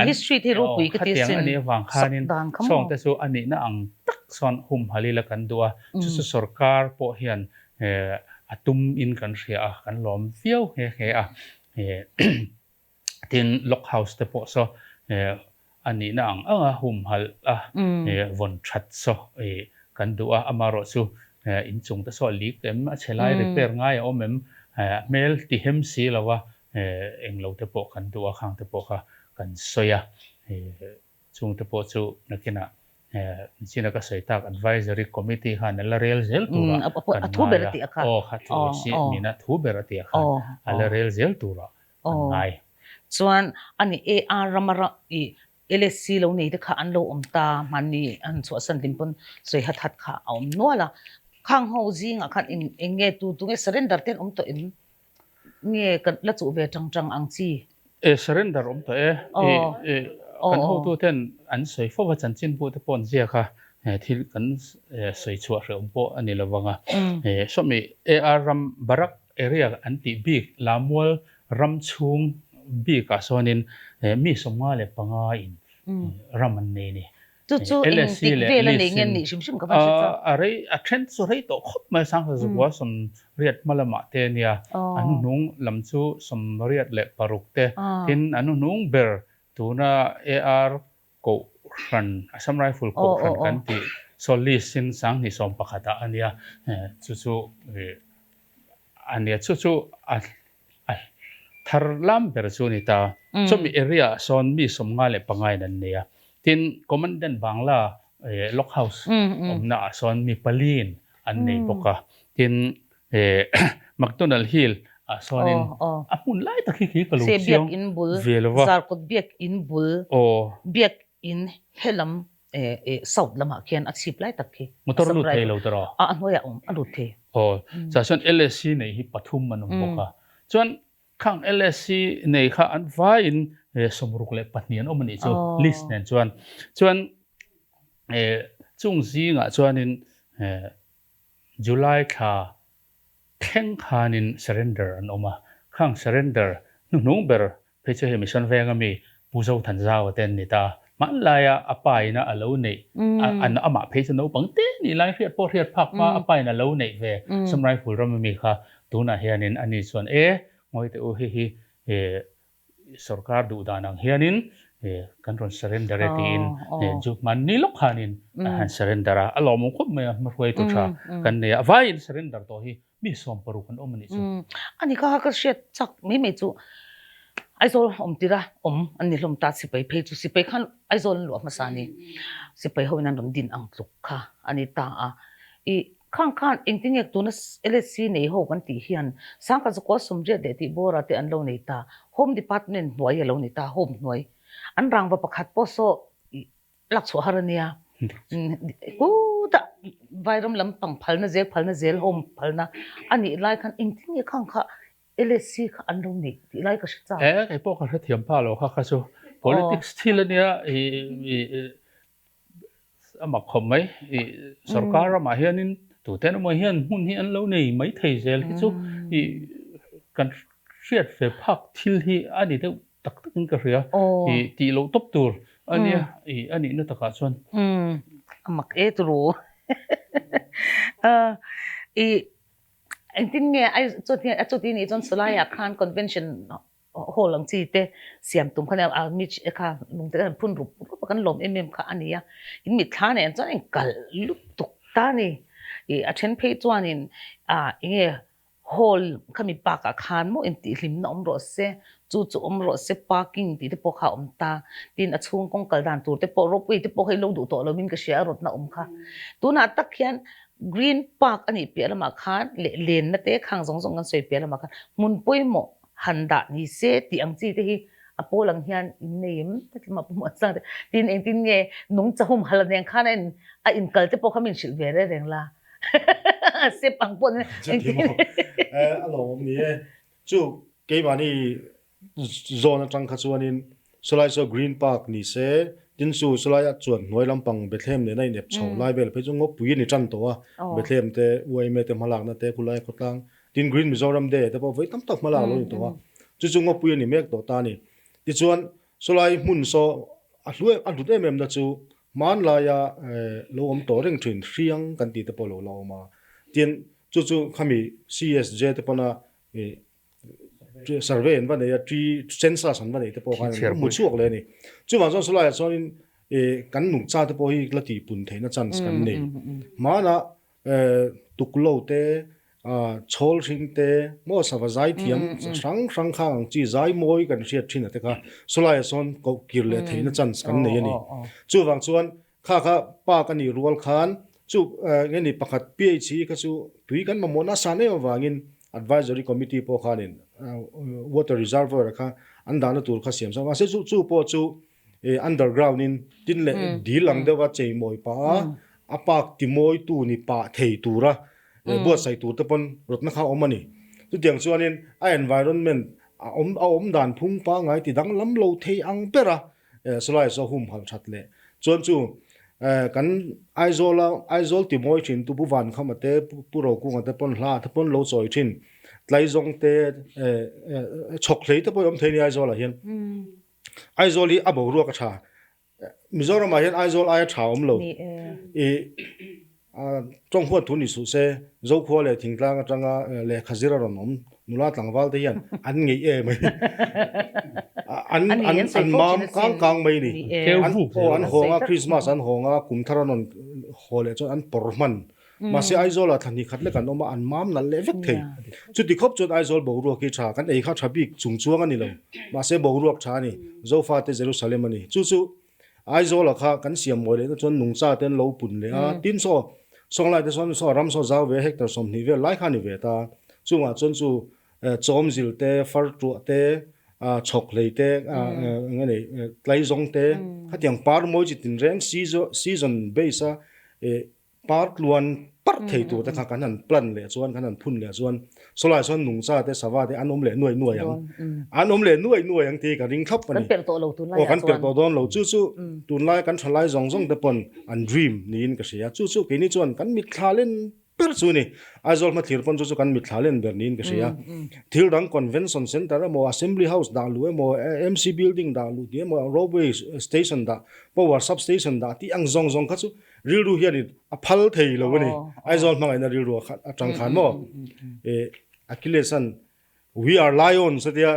history thi ro pui ka ti sin ani wang khanin song te so ani na ang tak son Hmathlir la kan dua chu su sarkar po hian atum in kan ria kan lom fiau he a tin lock house te po so ani na ang Hmathlir von that so kan dua amaro chu in chung te so lik tem a chelai repair ngai omem mel ti hem si lawa englo te po kan dua khang te po kha kan soya chung te po chu nakina china ka saitak advisory committee han la rel zel tura a thu berati akha khatu si mina thu berati akha ala rel zel tura ngai chuan ani ar ramara LSC lo nei te kha an lo omta mani an chu san limpon soi hat kha om noala khang ho jing a khan in enge tu nge surrender ten om to in nge kan la chu ve tang ang chi surrender om to kan ho tu ten an soi fo wa chan chin bu te pon zia kha thil kan soi chua re om po ani lawanga so mi ar ram barak area anti big lamwal ram chung bi ka sonin mi somma le panga in raman ne ni chu LSC le ngen ni shim ka ba cha are a trend so rei to khop ma sang ha zuwa som riat malama te nia anu nung lam chu som riat le paruk te tin anu nung ber tuna ar ko ran asam rifle ko ran kan ti solid sin sang ni som pakhata ania chu ania chu thar lam ber chu ni ta so mi area son mi som nga le pangai nan nia tin commandant bangla lock house omna son mi palin an nei boka tin McDonald Hill sonin apun lai ta khi kalu biak in bul zarkot biak in bul biak in helam south lama khian achip lai tak khi motor lu thei lo tara noya alu the cha son LSC nei hi pathum manum boka chuan khang LSC nei kha an vai in somruk le patnian omani chu list nen chuan chung zinga chuanin July kha theng khanin surrender an oma khang surrender nung ber pheche he mission venga mi puzo thanjaw ten ni ta man laya apai na alo nei an ama pheche no pangte ni lai riat po riat phak ma apai na lo nei ve samrai phul ram mi kha tuna hianin ani chuan ngoi te u hi sarkar du danang hianin kan ron surrender tin ju man ni lok hanin han surrender alom khop me marwai tu tha kan ne vai surrender to hi mi som paru kan omani chu ani ka shet chak me chu Aizawl tira ani lom ta sipai phe chu sipai khan Aizawl lo ma sani sipai ho nan rom din ang tluk kha ani ta i khang engting ek tuna LSC nei ho kan ti hian sang ka ko sumje de ti bora te an lo nei ta home department noi lo nei ta home noi an rang wa pakhat po so lak chu harania ku da vairam lam pang phalna zel home phalna ani lai khan engting e khang kha LSC kha an lo nei ti lai ka cha kai po ka thiam pa lo kha chu politics thilania ama khom mai sarkar ma hianin tu ten mo hian hun hi an lo nei mai thei zel hi chu kan riat fe phak thil hi ani te tak ka ria ti lo top tur ani na taka chuan amak tru engtin nge ai choti ni chon salaya khan convention holang chi te siam tum khana mi kha lung te phun rup kan lom kha ania in mi thla ne chon kal lup tuk ta ni a then phe chuan in inge hall kami pa ka khan mo in ti hlim na om ro se chu om ro se parking ti te po kha om ta tin a chung kong kal dan tur te po ro pui te po hei lo du to lo min ka sia rot na om kha tu na tak khian green park ani pe lama khan le len na te khang zong zong kan soi pe lama khan mun poi mo handa ni se ti ang chi te hi apo lang hian in neim tatma pu ma sa tin en tin nge nung chahum halan khan en a in kal te po khamin shil ve re reng la se pang pon alo ni chu ke ba ni zone tang kha chuanin solai so green park ni se tin su solai a chuan noi lampang bethlem ne nai nep chho lai bel pe chu ngo pui ni chan to a bethlem te uai me te malak na te kulai khotang tin green mizoram de te po voi tam tak malak lo ni to a chu ngo pui ni mek to ta ni ti chuan solai mun so a hlue a lut em na chu man la ya lo om to reng thin hriang kan ti te po lo lo ma tin chu khami CSJ te pona survey en vane ya tree census an vane te po kan mu chuak le ni chu ma so la so in kan nu cha te po hi lati pun theina chance kan nei mana tuklo te chol ring te mo sawa zai thiam sang khang chi zai moi kan riat thina te kha so la son ko kirle theina chance kan nei ani chu wang chuan kha pa kan ni rual khan chu nge ni pakhat PhD ka chu tui kan ma mona sa ne wangin advisory committee po khanin water reservoir kha andana tur kha siam sa se chu po chu underground in tin le dilang dewa chei moi pa apak ti moi tu ni pa thei tura bo sai tu te pon rotna kha omani tu tiang chuanin a environment om dan phung pa ngai ti dang lam lo thei ang pera solai so hum hal that le chon chu kan Aizawl ti moi thin tu buwan khamate puro ku ngate pon hla te pon lo choi thin tlai zong te chok hlei te pon om theini Aizawl a hian Aizawl hi abo ru ka tha Mizoram a hian Aizawl ai tha om lo trong huat thu ni su se zo kho le thingtlang atanga le khazira ron om nula tlangwal te hian an ngei e mai an mam kang mai ni an honga Christmas an honga kumtharanon hole cho an porman ma se Aizawl a thani khatle kan oma an mam na le vek thei chu ti khop chot Aizawl bo ru ki tha kan ei kha thabik chungchuang ani lo ma se bo ru tha ni zo fa te Jerusalem ani chu Aizawl a kha kan siam moi le chon nungcha ten lo pun le a tin so song lai te son so ram so zaw ve hector som ni ve lai khani ve ta chunga chon chu chom zil te far tu te chok lei te ngani tlai zong te khatiang par moi chi tin reng season base par luan par thei tu ta kha kanan plan le chuan kanan phun le chuan solai son nungcha te sawa te anom le nuai yang anom le nuai yang te ka ring thap ani kan per to lo tu lai kan per to don lo chu tun lai kan thalai zong te pon an dream ni in ka sia chu ke ni chuan kan mit thalen per chu ni Aizawl Hmathlir pon chu kan mit thalen ber ni in ka sia thil dang convention center mo assembly house da lu mo MC building da lu ti mo railway station da power substation da ti ang zong kha chu ril ru hian a phal thei lo ni Aizawl mangai na ril ru atang khan mo accusation we are lions satia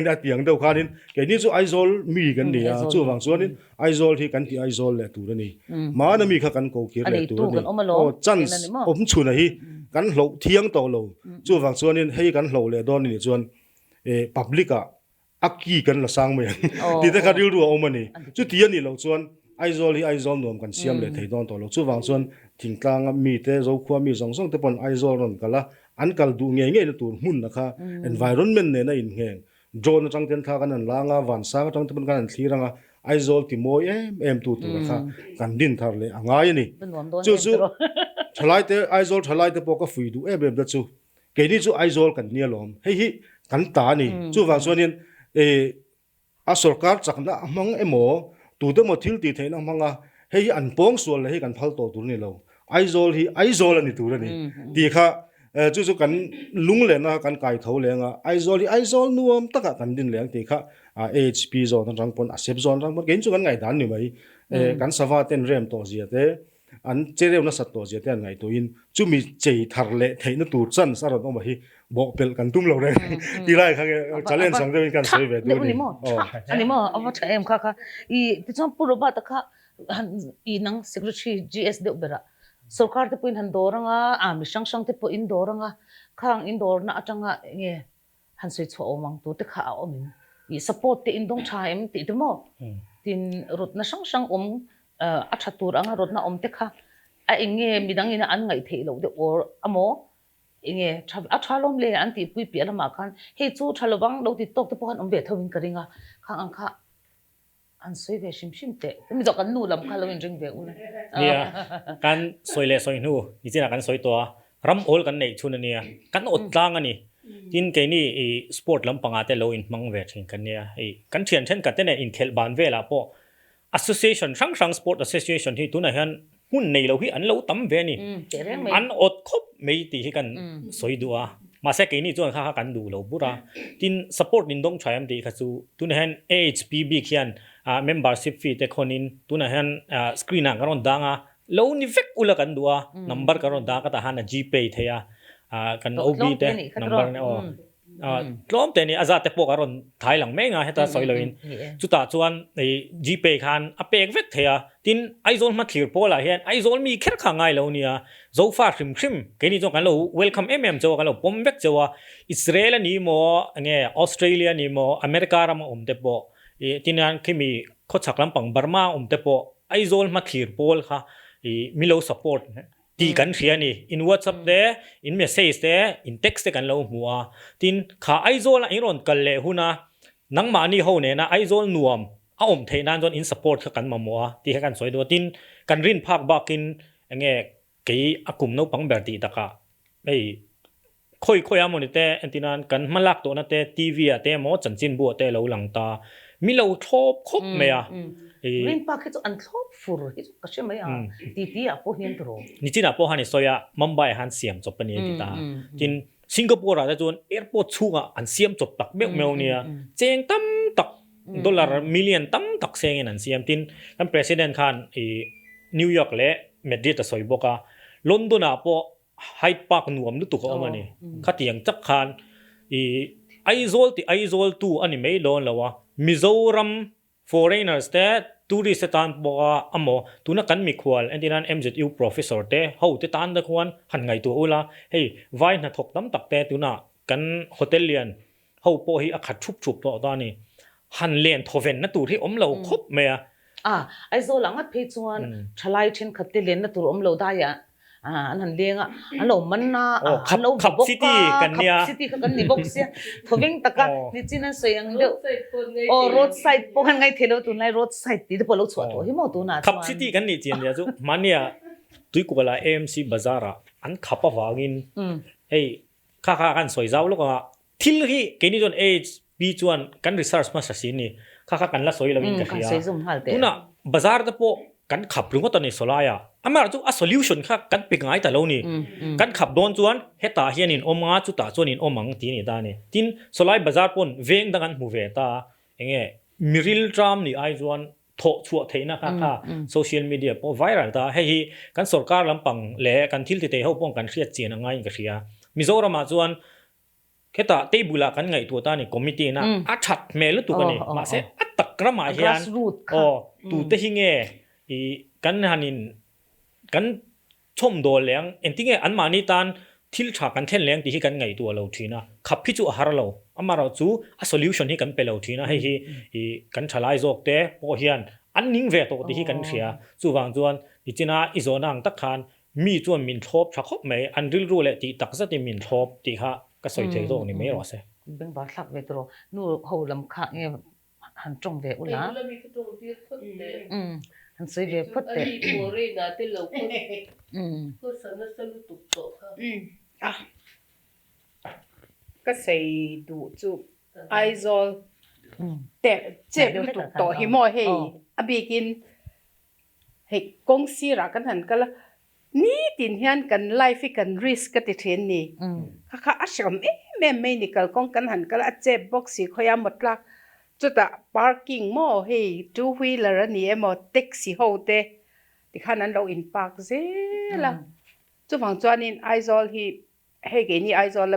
na tiang do khanin ke ni chu Aizawl mi kan ni chu wang chuanin Aizawl hi kan ti Aizawl le tu ni ma na mi kha kan ko kir le tu ni chance om chuna hi kan hlo thiang to lo chu wang chuanin hei kan hlo le don ni chuan public a aki kan la sang me ti te kha ril ru omani chu ti ani lo chuan Aizawl nom kan siam le thei don to lo chu wang chuan thingtlang mi te zo khwa mi zong te pon Aizawl ron kala an kal du nge na tur mun na kha environment ne na in heng drone chang ten tha kan an langa wan sa chang te pon kan an thliranga Aizawl ti moi em tu kha kan din thar le angai ni chu thalai te Aizawl thalai te po ka fui du em da chu ke ni chu Aizawl kan nia lom hi kan ta ni chu wang chuanin a sarkar chakna amang emo tu te mo thil ti thein amanga hei an pong sual le hei kan phal to tur ni lo Aizawl ani tur ani ti kha chu kan lung le na kan kai tho le nga Aizawl nuam taka kan din leng ti kha HP zone rang pon asep zone rang pon gen chu kan ngai dan ni mai kan sawa ten rem to zia te an chereu na sat to zia te ngai to in chu mi chei thar le theina tur chan sa ro ma hi bo pel kan tum lo re ti lai kha challenge sang de kan sei ve du ni ani mo awa tha em kha I ti chon puro ba ta kha I nang secretary GS de ubera sarkar te po in han doranga mi sang te po in doranga khang indoor na atanga nge han soi chu omang tu te kha omin I support te indong chaim ti demo tin rut na sang a thatur anga rut na om te kha a inge midang ina an ngai thei lo de or amo inge a thalom le an ti pui pi alama khan he chu thalowang lo ti tok te pon om ve thawin karinga khang ang kha an soi ve shim te mi zo kan nu lam kha lo in ring ve una nia kan soi le soi nu ni china kan soi to ram ol kan nei chun ania kan ot tlang ani tin ke ni sport lam panga te lo in mang ve thin kan nia kan thian then ka te ne in khel ban ve la po association sang sport association hi tu na han hun nei lo hi an lo tam ve ni an ot khop mei ti hi kan soi duwa ma se ke ni chuan kha kan du lo bura tin support nin dong chayam ti kha chu tu na han HPB khian membership fee te khonin tu na han screen ang ron danga lo ni vek ula kan duwa number karon da ka ta han GPay theya kan OB te number ne o tlom te ni azat te po karon thai lang me nga heta soiloin chuta chuan ei GPay khan apek vek theya tin Aizawl Hmathlir Pawl la hian Aizawl mi kher kha ngai lo nia zo fa khrim ke ni jo kan lo welcome jo kan lo pom vek jowa Israel ni mo nge Australia ni mo America ram om te po tinan khimi kho chaklam pang Burma om te po Aizawl Hmathlir Pawl kha milo support ti kan thia ni in WhatsApp de in message de in text de kan lo hua tin kha Aizawl a iron kal le huna nang ma ni ho ne na Aizawl nuam a om the nan jon in support kha kan ma mo ti kan soi do tin kan rin phak bakin nge ke akum no pang ber ti taka ei khoi amoni te antinan kan malak to na te TV a te mo chanchin bu te lo lang ta mi lo thop khop me a rin pa ke chu an thlop fur hi chu ka shemai a ti a po hian tro ni china po hani soya Mumbai han siam chop pani ti ta tin Singapore ra chon airport chunga an siam chop tak mek meu nia cheng tam tak dollar million tam tak seng an siam tin kan president khan New York le Madrid a soi boka London a po Hyde Park nuam lu tu ko amani khatiang chak khan Aizawl tu ani mei lon lawa Mizoram foreigners te tourist tan boka amo tuna kan mi khwal andinan MZU professor te ho te tan da khwan han ngai tu ula hey vai na thok tam tak te tuna kan hotelian ho po hi akhat chup to ta ni han len thoven na tu ri om lo khop me Aizawl angat phe chuan thalai thin khatte len na tur om lo da ya an lenga alo manna alo khap city kan nia city kan ni box ya thoveng taka ni chinan soyang de roadside po han ngai thelo tu lai roadside ti de polo chwa to hi mo tu na khap city kan ni chen ya chu mania tui ko la AMC bazara an khapa wangin hey kha kan soi zaw lo ka thil hi ke ni jon age bi chuan kan research ma sa sin ni kha kan la soi lawin ka khia tuna bazar da po kan khap rungo to ni solaya amar chu a solution kha kan pe ngai ta lo ni kan khap don chuan heta hianin omanga chu ta chuanin omang ti ni da ni tin solai bazar pon veng dangan mu ve ta enge miril tram ni ai chuan tho chuwa theina kha social media po viral ta hi kan sarkar lampang le kan thil ti te ho pong kan khriat chen angai ka khria Mizoram ma chuan heta tebula kan ngai tu ta ni committee na a that mel tu ka ni ma se atakra ma hian tu te hinge kan hanin kan chom do leng entinge an mani tan thil tha kan then leng ti hi kan ngai tu lo thina khap phi chu har lo amaro chu a solution hi kan pe lo thina hi kan thalai jok te po hian an ning ve to ti hi kan thria chu wang chuan ti china izonang tak khan mi chuan min thop tha khop mai an ril ru le ti tak za ti min thop ti ha ka soi thei dong ni me ro se beng ba thak ve tro nu ho lam kha nge han chong ve ula han soi ve phot te pore na te lo ko sana salu tuk to kha ka sei du chu Aizawl te che lu tuk to hi mo hei abikin hei kong si ra kan han kala ni tin hian kan life kan risk ka ti then ni kha asham me ni kal kong kan han kala che box si khoya motlak chuta parking mo hey two wheeler ani emo taxi ho te ti khan an lo in park zela chu wang chuan in Aizawl hi he ge ni Aizawl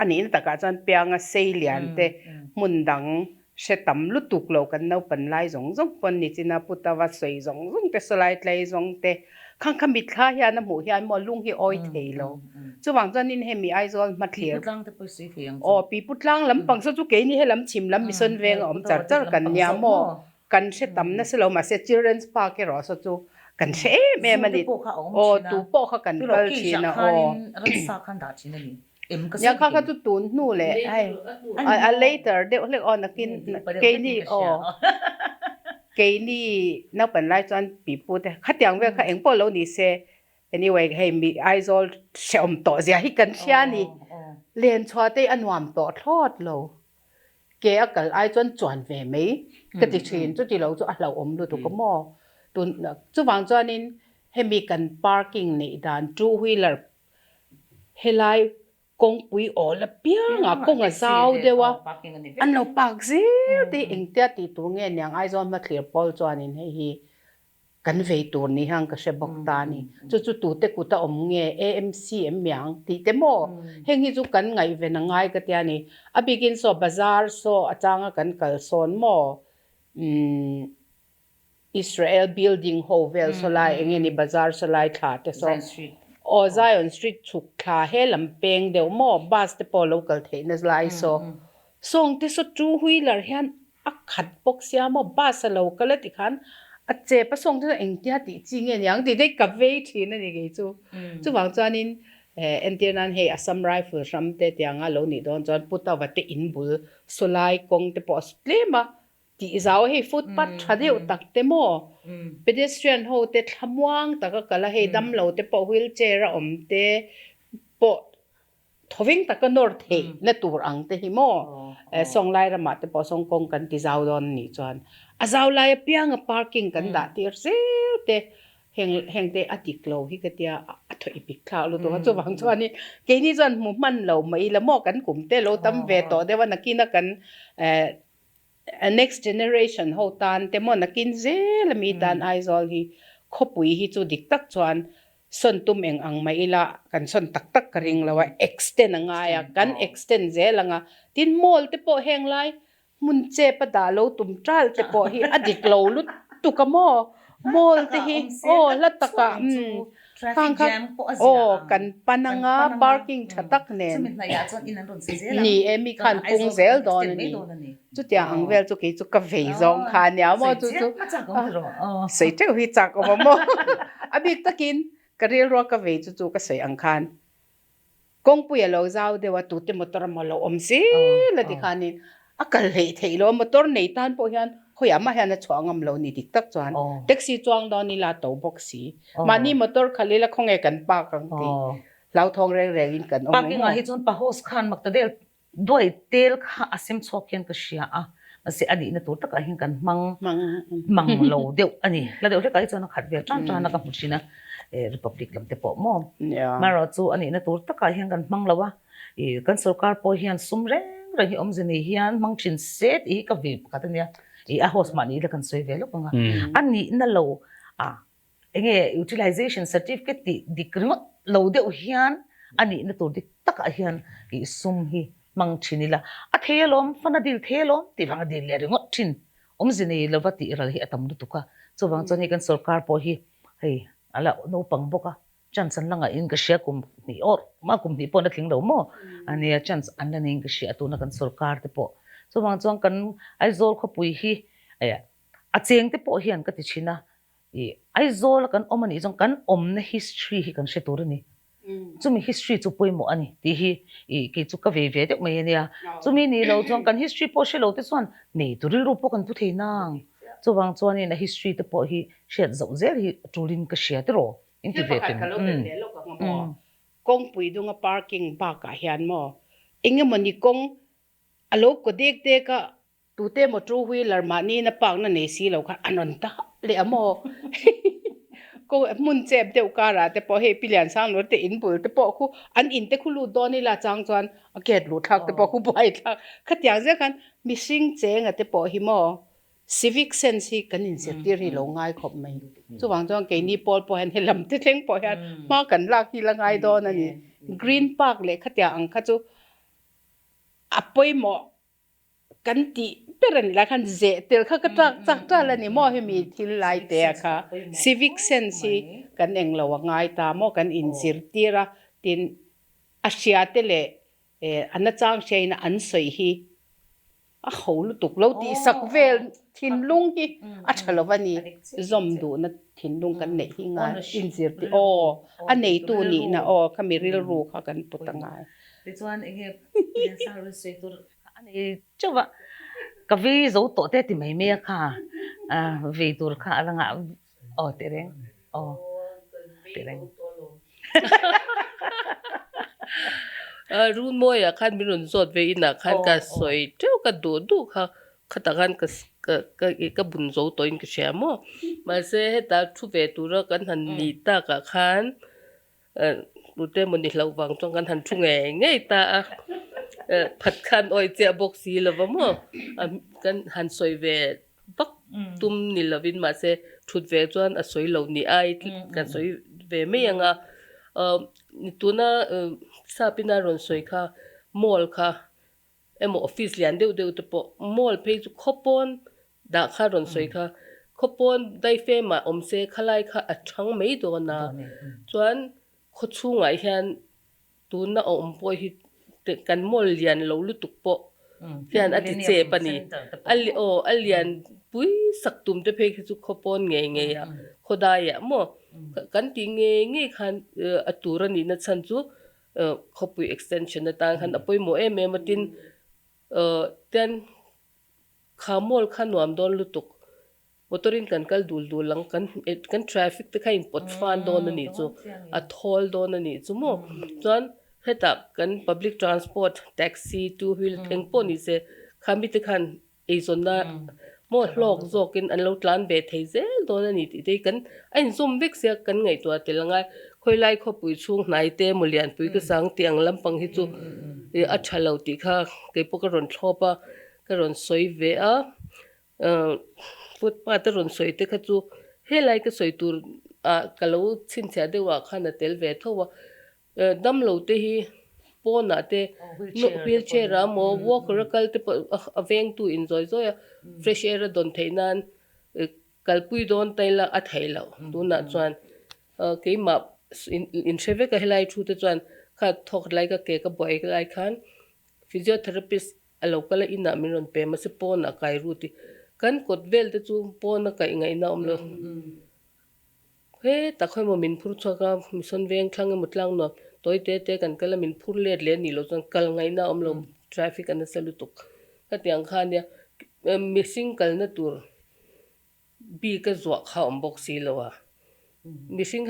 ani na taka chan pianga seilian te mundang shetam lutuk lo kan no pan lai zong pon ni china putawa soi zong te solai tlai zong te khang khamit kha hian na mu hian mo lung hi oi thei lo chuwang chuan in hemi Aizawl Hmathlir tlang te poi si thiang pi putlang lampang so chu ke ni he lam chim lam mission veng om char char kan nia mo kan se tam na se lo ma se children's park ke ro so chu kan se me mani tu po kha kan kal china ran sa khan da china ni em ka yang kha tu tun nu le ai later de le on akin ke ni ke ni na pan lai chuan pi pu te khatiang ve kha eng po lo ni se anyway hey mi Aizawl se om to zia hi kan sia ni len chwa te anwam to thlot lo ke akal ai chuan ve mai ka ti thin chu ti lo chu a lo om lu tu ko mo tu chu wang chuan in hemi kan parking nei dan two wheeler helai kong pui ola piang a kong a zau dewa an lo pak zir ti eng tia ti tu nge nyang Aizawl Hmathlir Pawl chuan in hi kan vei tur ni hang ka she bok ta ni chu tu te ku ta om nge AMC em myang ti te mo heng hi chu kan ngai ve na ngai ka tia ni a begin so bazar so achanga kan kal son mo Israel building ho vel so lai enge ni bazar so lai tha te so Zion Street chuk kha he lampeng deu mo bus te po local thenas lai so song te so two wheeler hian a khat bok sia mo bus a local ti khan a che pa song te eng tia ti chi nge yang ti dei ka ve thi na ni ge chu wang chuan in enternan he Assam rifle ram te tianga lo ni don chuan puta wa te in bul so lai kong te po splema ti zau he footpath thadeu tak te mo pedestrian ho te thamwang taka kala he dam lo te po wheelchair om te po thoving taka nor the na tur ang te hi mo song lai rama te po song kong kan ti zau don ni chuan a zau lai piang a parking kan da tir se te heng te atik lo hi ka tia a thoi pik kha lo to chu wang chuan ni ke ni chuan mu man lo mai la mo kan kum te lo tam ve to dewa nakina kan next generation ho tan te mo nakin zel mi tan Aizawl hi khopui hi chu dik tak chuan son tum eng ang mai ila kan son tak tak ka ring lawa extend anga ya kan extend zelanga tin mall te po heng lai mun che pa da lo tum tral te po hi adik lo lu tu ka mo mall te hi la taka khang khang kan pananga parking thatak nen ni emi khan pung zel don ni chu tia ang vel chu ki chu ka vei zong kha nya mo chu sei te hi chak o mo abik takin karil ro ka vei chu ka sei ang khan kong pu ya lo zau de wa tu te motor mo lo om si la di khanin akal hei thei lo motor nei tan po hian khoi ama hian a chuangam lo ni dik tak chuan taxi chuang don ni la to boxi mani motor khali la khonge kan pa kang ti lau thong reng reng in kan parking a hi chon pa host khan mak ta del doi tel kha asim chokian ka shia a ase ani na tur taka hin kan mang lo deu ani la deu le kai chon khat vel tan tan na ka muchina republic lam te po mo maro chu ani na tur taka hin kan mang lawa kan sarkar po hian sum reng reng hi om jeni hian mang chin set i ka vi ka ta nia a host mani la kan soi velo panga ani na lo enge utilization certificate di kringo lo de hian ani na tur dik taka hian i sum hi mang chinila a thelom fana dil thelom ti bang dil le ringo thin om jeni lawati ral hi atam du tuka chuwang choni kan sarkar po hi hei ala no pang boka chance langa in ka share kum ni or ma kum ni po na thling lo mo ani a chance an na ning ka share tu na kan sarkar te po chuwang chuang kan Aizawl khopui hi a cheng te po hian ka ti china Aizawl kan omani jong kan omna history hi kan she tur ni chumi history chu poimo ani ti hi ke chu ka ve ve de mai ania chumi ni lo chong kan history po she lo te chuan nei turi ru po kan pu theinang chuwang chuan in history te po hi shet zo zel hi turin ka she te ro in ti ve ten kong pui dunga parking ba ka hian mo inge mani kong alo ko dek te ka tu te mo two wheeler ma ni na pak na nei si lo kha anon ta le amo ko mun chep deu kara te po he pilian sang lo te in bul te po khu an in te khulu do ni la chang chuan a get lu thak te po khu bai thak khatiang je kan missing cheng ate po hi mo civic sense hi kan in se tir hi lo ngai khop mai chuwang chuang ke ni pol po han helam te thleng po hian ma kan lak hi la ngai do na ni green park le khatia ang kha chu apoi mo kan ti peran la khan ze tel kha ka trak chak ta la ni mo he mi thil lai te kha civic sense kan eng lo ngai ta mo kan injir tira tin asia te le ana chang sheina an soi hi a khol tuk lo ti sak vel thin lung hi a thalovani zom du na thin lung kan nei hi nga injir ti a nei tu ni na khami ril ru kha kan putangai ti chuan enge sa ru sei tur ani chawa kavi zo to te ti mai me kha ve tur kha alanga tereng tereng run moi a khan minun zot ve ina khan ka soi teu ka du kha khata khan ka bun zo to in ka shamo ma se heta thu ve tu ra kan han ni ta ka khan rute mon ni lau wang chong kan han thu nge ta phat khan oi che box si lo mo kan han soi ve bak tum ni lovin ma se thut ve chuan a soi lo ni ai kan soi ve me yanga tuna sapina ron soi kha mall kha emo office lian deu te po mall phe chu khopon da kha ron soi kha khopon dai fe ma omse khalai kha athang mei do na chuan kho chungai hian tuna om poi hi kan mall lian lo lu tuk po hian ati che pani alian pui saktum te phe chu khopon nge ya khodai ya mo kan ti nge khan aturani na chan chu khopui extension na tang khan apoi mo matin ten khamol khanwam don lutuk motorin kan kal dul lang kan traffic te kha import fan don ani chu a thol don ani chu mo chuan heta kan public transport taxi two wheel engpo ni se khami te khan ezon na mo hlok zokin an lo tlan be theize don ani ti te kan ain zoom vek sia kan ngai to telanga khoilai kho pui chung nai te mulian pui ka sang tiang lampang hi chu a thalo ti kha ke poka ron thopa ka ron soi ve a put pa ta ron soi te kha chu helai ka soi tur a kalo chin cha de wa khana tel ve thowa dam lo te hi po na te no wheelchair ra mo walker kal te aveng tu enjoy zo ya fresh air don theinan kalpui don taila a thailo tu na chuan ke ma in cheve ka helai thu te chuan kha thok lai ka ke ka boy lai khan physiotherapist a local ina miron pe ma se po na kai ruti kan kot vel te chu po na kai ngai na omlo he ta khoi mo min phur chaka mission veng thlang mutlang no toy te kan kala min phur le ni lo chang kal ngai na omlo traffic an salu tuk ka tiang khan ya missing kal na tur bi ka zwa kha om box si lo wa missing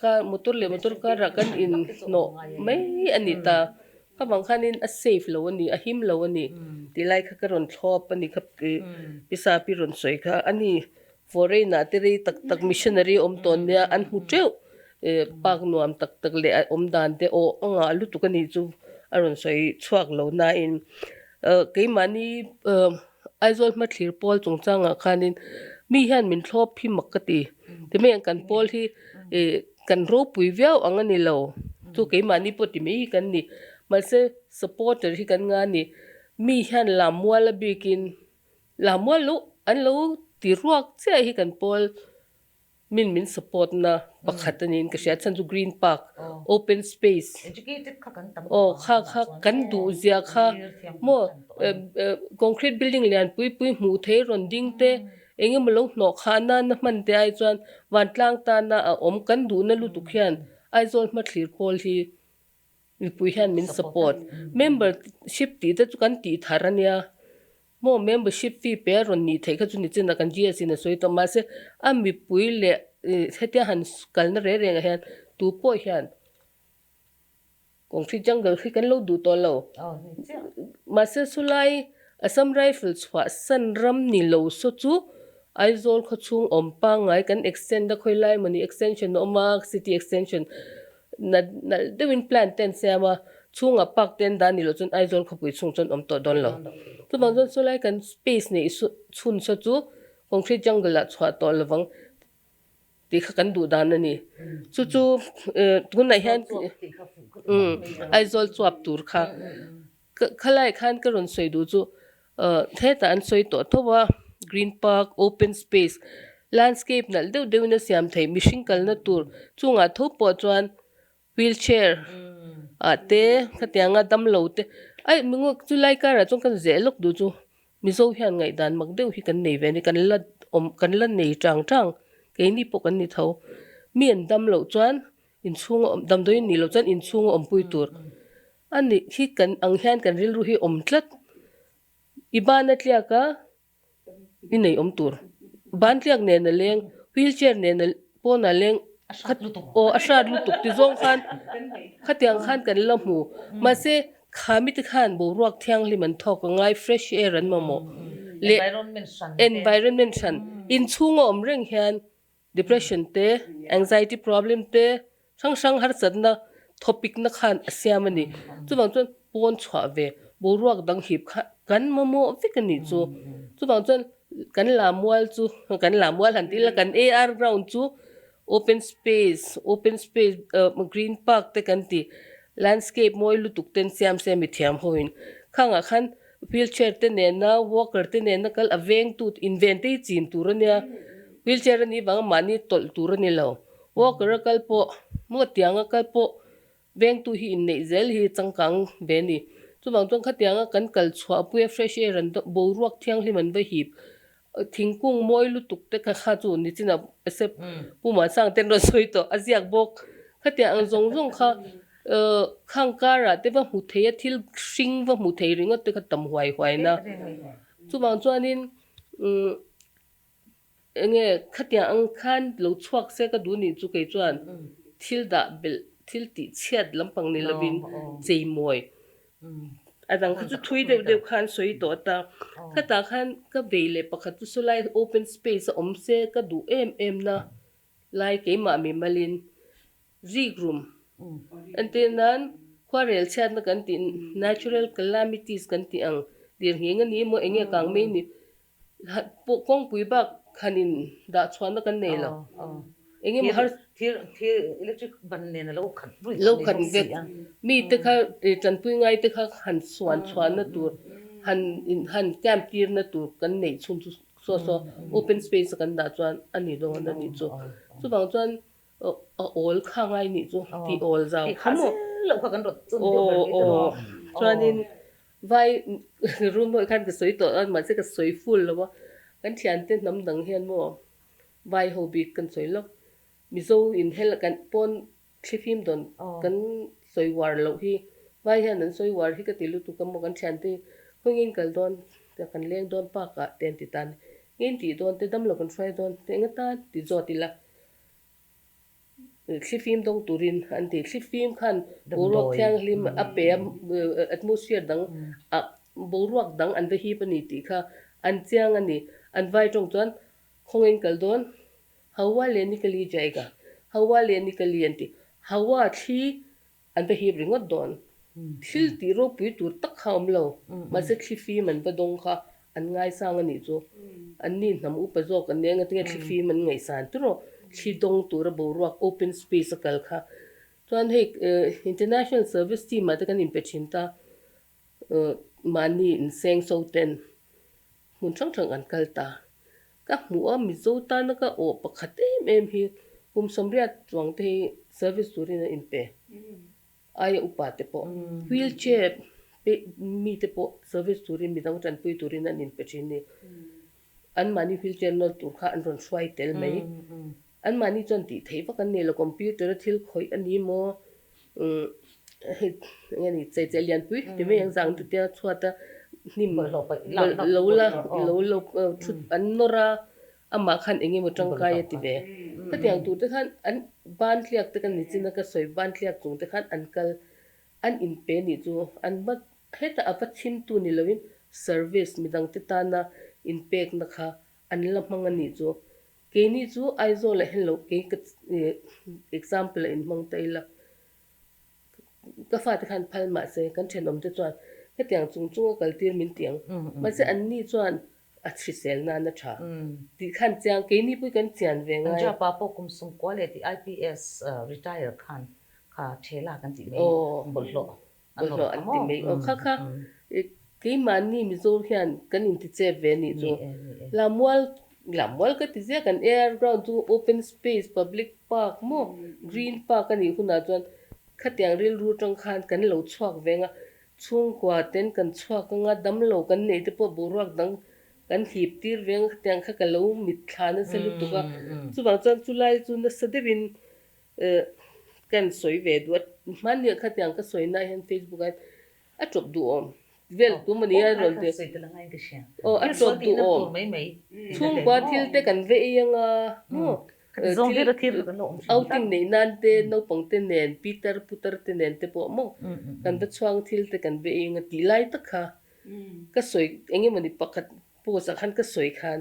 ka motor ka ra kan in no mai anita ka bang khanin a safe lo ani a him lo ani ti lai kha karon thlop ani khap ki pisa pi ron soi kha ani foreigner te ri tak missionary om ton nia an hu treu pak nuam tak le om dan te anga lu tu kani chu aron soi chuak lo na in ke mani Aizawl Hmathlir Pawl chungchanga khanin mi hian min thlop phi makati ti me kan Pawl hi kan ro pui viau angani lo chu ke mani poti me kan ni malse supporter hi kan nga ni mi hian lamwala bikin lamwalu an lo ti ruak che hi kan Pawl min support na pakhatanin ka sha chan chu green park open space educated kha kan tam kha kan du zia kha mo concrete building lian pui mu thei ron ding te enge mlo no khana na man te ai chuan wan tlang ta na om kan du na lu tu khian Aizawl Hmathlir Pawl hi mi pui hian min support membership ti te chu kan ti tharania mo membership fee pe ron ni thei kha chu ni chen kan GS in soi to ma se ami pui le hetia han kal na re nga hian tu po hian concrete jungle khi kan lo du to lo ma se sulai Assam Rifles wa san ram ni lo so chu Aizawl kho chung om pa ngai kan extend da khoilai mani extension no ma city extension na dewin plan ten sema chunga pak ten dan ni lo chun Aizawl kho pui chung chon om to don lo tu bang chon sulai kan space ni chun so chu concrete jungle la chwa to lawang ti kha kan du dan ani chu tun na hian Aizawl chuap tur kha khalai khan ka ron soi du chu thế ta an soi to thowa green park open space landscape nal deuh na siam thei mihring kalna tur chunga tho po chuan wheelchair te khatianga damlo te ai mingo chu lai kara chung kan ze lok du chu mizo hian ngai dan mak deuh hi kan nei ve ni kan la nei tang ke ni po kan ni tho mien damlo chuan in chung dam doi ni lo chuan in chung pui tur ani hi kan ang hian kan ril ru hi tlat ibana tliaka inei tur ban tliak ne na leng wheelchair ne na po na leng ashad lu tuk ti zong khan khatiang khan kan la mu ma se khamit khan bo ruak thiang liman thok ngai fresh air an mamo le environment san in chung reng hian depression te anxiety problem te sang har sadna topic na khan asiamani chuwang chon pon chwa ve bo ruak dang hip kan mamo vikani chu chuwang chon kan lamwal han tila kan ar ground chu open space green park te kan ti landscape moi lutuk ten siam se mi thiam hoin khanga khan wheelchair te ne na walker te ne na kal aveng tut invent te chin turania wheelchair ni bang mani tol turani lo walker kal po mo tianga kal po veng tu hi in nei zel hi changkang be ni chuwang chong khatianga kan kal chwa pu fresh air an bo ruak thiang hliman ba hip thingkung moi lutuk te kha chu ni china se puma sang ten ro soi to aziak bok khatia ang zong kha khangkara te ba mu theya thil hring wa mu thei ringa te kha tam huai na chuwang chuanin enge khatia ang khan lo chuak se ka du ni chu ke chuan thil da bel thil ti chiat lampang ni labin chei moi adang kha chu thui de khan soi to ta khata khan ka beile pakhat chu sulai open space se ka du em na lai ke ma mi malin rig room antenan kwarel chat na kan tin natural calamities kan ti ang dir hinga ni mo enge kang me ni po kong pui ba khanin da chwan na kan nei lo enge ma har thir electric ban ne na lo khan ve mi te kha chan pui ngai te kha han chwan na tur han camp tir na tur kan nei chum so open space kan da chwan ani do na ni chu bang chuan all khangai ni chu ti all zau khamo lo ka kan rot chun chuanin vai room mo khan ka soi to an ma se ka soi full lo kan thian te nam dang hian mo vai hobby kan soi lo mizo in hel kan pon thifim don kan soi war lo hi vai hian an soi war hi ka tilu tu kam mo kan thian te hongin kal don ta kan leng don pa ka ten ti tan ngin ti don te dam lo kan fai don te ngata ti zo ti la thifim dong turin an ti thifim khan boruak thiang lim a pe atmosphere dang a boruak dang an ve hi pani ti kha an chiang ani an vai tong chuan khongin kal don hawa le nikali jaiga hawa le nikali anti hawa thi an ve hi ringot don thil ti ro pui tur tak kham lo ma se khifi man ba dong kha an ngai sang ani chu an ni nam u pa jok an neng atinge khifi man ngai san tu ro khi dong tur bo ruak open space kal kha chuan he international service team ma ta kan impechin ta mani in seng so ten mun thang an kal ta ka mu a mi zo ta na ka o pakhat em hi kum somriat chuang te service turin in pe ai upa te po wheelchair pe mi te po service turin mi dang tan pui turin an in pe chin ni an mani wheelchair no tur kha an ron swai tel mai an mani chon ti thei pa kan ne lo computer thil khoi ani mo ngani che lian pui te me yang jang tu te chhuata nim lo thut an nora ama khan enge mo tangkai ti be ta tiang tu te khan an ban thliak te kan ni china ka soi ban thliak chung te khan an kal an in pe ni chu an ba heta apa chin tu ni lovin service midang te ta na in pek na kha an lamang ani chu ke ni chu Aizawl le hello ke example in mong taila ka fa te khan phal ma se kan thenom te chuan he tiang chung kal tir min tiang ma se an ni chuan a thrisel na na tha ti khan chang ke ni pui kan chian ve ngai ja pa po kum sum quality IPS retire khan kha thela kan ti me bollo an ti me kha cái mà ni mi zo hian kan in ti che ve ni zo lamwal ka ti che kan air ground to open space public park mo green park ani huna chuan khatiang ril ru tang khan kan lo chhuak venga chung kwa ten kan chhuak nga dam lo kan nei te po boruak dang kan hip tir veng khatiang kha ka lo mit thana se lu tuka chuwang chuan chulai chu na sadebin kan soi ve duat man ni khatiang ka soi na hen facebook a drop du om vel tu mani a rol de a drop du om chung kwa thil te kan ve yanga mo zong de thil outing nei nan te no pang te nen peter putar te nen te po mo kan ba chuang thil te kan ve yanga ti lai ta kha ka soi enge mani pakhat po sa khan ka soi khan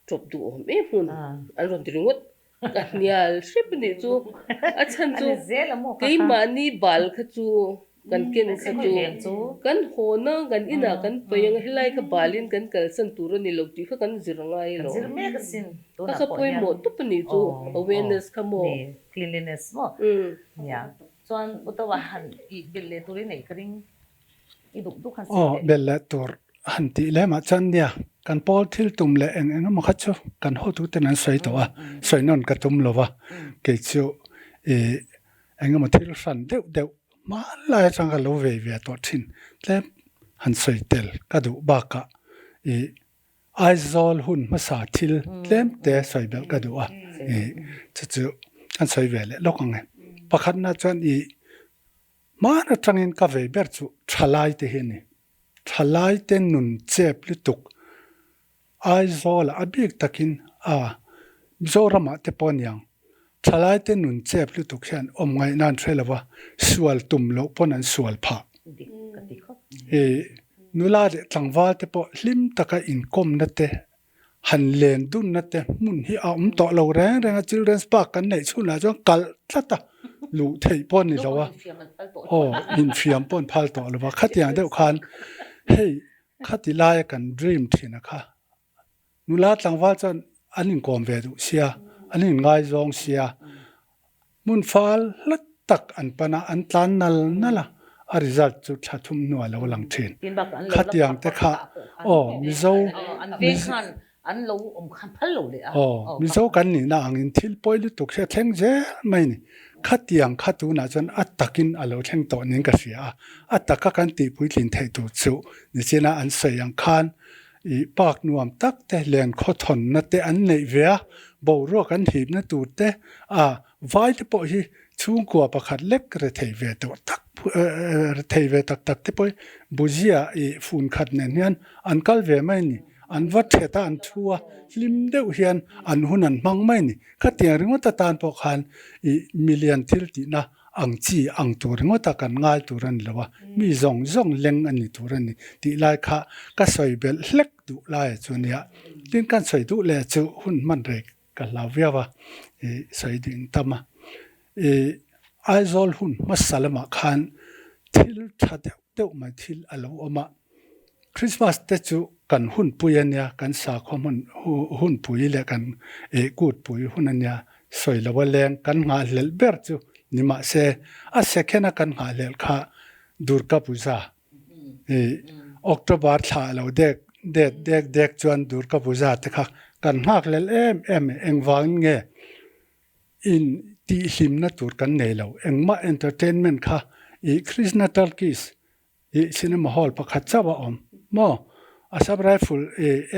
drop du om e hun an ron dringot ka nial ship ni chu a chan chu ke mani bal kha chu kan ken kha chu kan hona kan ina kan payang hilai ka balin kan kalsan turo ni lokti kha kan zirangai lo ka poi mo tu pani chu awareness ka mo cleanliness mo ya chuan utawa han I belle turi nei kring I duk han belle tur han ti le ma chan nia kan Pawl thil tum le eng ma kha chu kan ho tu ten an soi to a soi non ka tum lo wa ke chu eng ma thil san deuh ma lai chang ka lo ve to thin tle han soi tel ka du ba ka Aizawl hun ma sa thil tlem te soi bel ka du a chu an soi ve le lokang pakhat na chan ma na changin ka ve ber chu thalai te he ni thalai te nun chep lu tuk Aizawl abik takin Mizorama te ponyang thalai te nun chep lu tuk hian om ngai nan thelawa sual tum lo ponan sual pha nula de tlangwal te po hlim taka in kom na te han len dun na te mun hi to lo reng children's park kan nei chuna jong kal tlata lu thei pon ni lawa in fiam pon phal to lawa khatiang deuh khan hei khati lai kan dream thina kha nula tlangwal chan anin kom ve du sia anin ngai zong sia mun fal lat tak an pana an tlan nala a result chu thathum nuwa lo lang thin khatiang te kha mizo ve khan an lo khan phal lo le mizo kan ni na angin thil poilu tuk se thleng je mai ni khatiang khatu na chan atakin alo thleng to ning ka sia ataka kan ti pui thlin thei tu chu ni chena an sayang khan pak nuam tak te len kho thon na te an nei vea bo ro kan hip na tu te vai te po hi chung kwa pakhat lek re thei ve to tak thei ve tak te poi buzia fun khat nen hian an kal ve mai ni an wat theta an thua hlim deuh hian an hun an mang mai ni khatiang ringota tan po khan million thil ti na angchi ang tur ringota kan ngai turan lawa mi zong leng ani turani ti lai kha ka soi bel hlek du lai chunia tin kan soi du le chu hun man rek ka lawiawa soi din tama Aizawl hun masalama khan thil thade deuh mai thil alo oma Christmas te chu kan hun puyania kan sa khom hun pui le kan gut pui hunania soi lawa leng kan nga hlel ber chu nima se a sekhena kan nga hlel kha Durga Puja October tha lo dek chuan Durga Puja te kha kan ngak lel em engwang nge in ti hlim na tur kan nei lo engma entertainment kha Krishna Talkies cinema hall pakhat chawa om mo asab rifle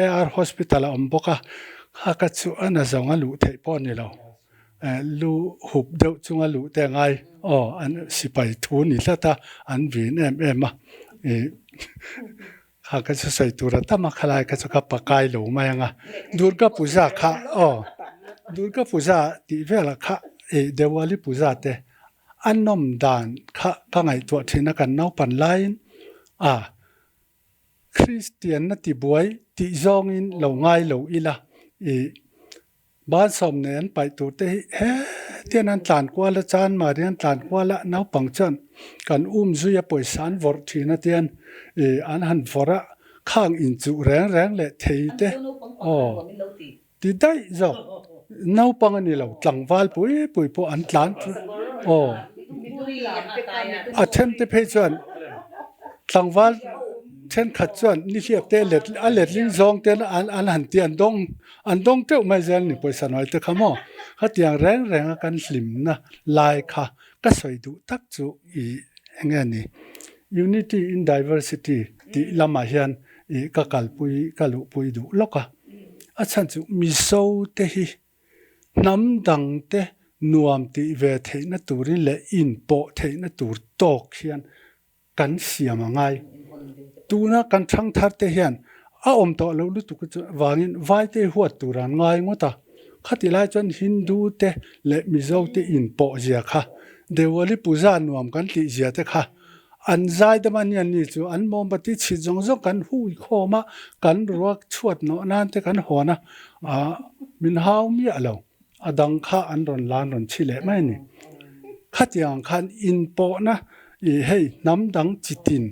AR hospital om boka kha chu ana zonga lu thei pon ni lo lu hup deuh chunga lu te ngai an sipai thu ni hlata an vin em kha ka chu sai tura tama khalai ka chu ka pakai lo mayanga Durga Puja kha Durga Puja ti vela kha Diwali Puja te annom dan kha ngai to thina kan nau pan lain Christian na ti buai ti zong in lo ngai lo ila ban som nen pai tu te he tian an tlan kwa la chan ma rian tlan kwa la nau pang chan kan zuya poisan vor thina tian an han vora khang in chu reng le thei te ti dai zo nau pang ani lo tlangwal pui po an tlan attempt te phe chuan tlangwal chen khat chuan ni hiap te let ling zong ten an han ti an dong teu mai zel ni poisa noi te khamo khatiang reng kan hlim na lai kha ka soi du tak chu I enge ni unity in diversity ti lama hian I ka kalpui kalu pui du loka a chan chu mi so te hi nam dang te nuam ti ve theina turin le in po theina tur tok hian kan siam angai tuna kan thang thar te hian a om to lo lu tu ku wangin vai te huat turan ngai ngota khati lai chon hindu te le mizo te in po zia kha dewali puja nuam kan ti zia te kha an zai da man yan ni chu an mombati chi jong kan hui khoma kan ruak chuat no nan te kan hona a min hau mi alo adang kha an ron lan ron chile mai ni khatiang khan in po na I hei nam dang chitin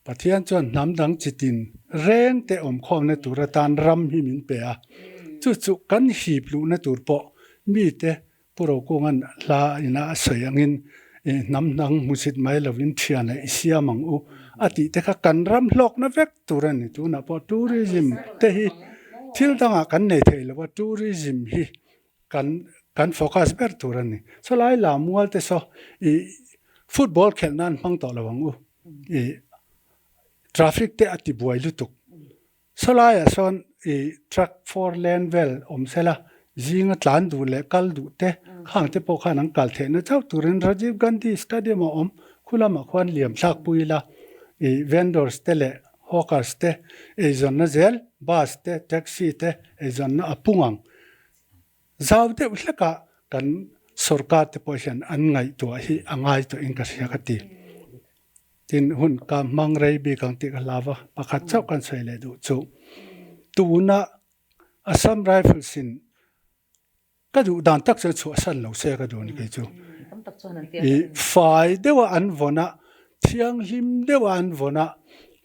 pathian chon nam dang chitin reng te om khom na turatan ram hi min pe a chu kan hi plu na tur po mi te puro ko ngan la ina soyangin nam dang musit mai lovin thiana isiamang u ati te kha kan ram hlok na vek turan ni tu na po tourism te hi thil danga kan nei thei lo tourism hi kan focus ber turan ni so lai la mual te so I football khelnan mang to lawang u traffic te ati buai lutuk solaya son truck 4 lane well omsela jinga tlan du le kal du te khang te po khanang kal the na chau turin Rajiv Gandhi Stadium om khulama khwan liam thak puila vendors te le hawkers te zon na zel bus te taxi te zon na apungang zawte ulaka kan sarkar te poisan an ngai to hi angai to in ka sia khati tin hun ka mangrei bi kang ti lawa pakhat chau kan sei le du chu tuna Assam Rifles in ka du dan tak se chu san lo se ka du ni ke chu fai dewa an vona thiang him dewa an vona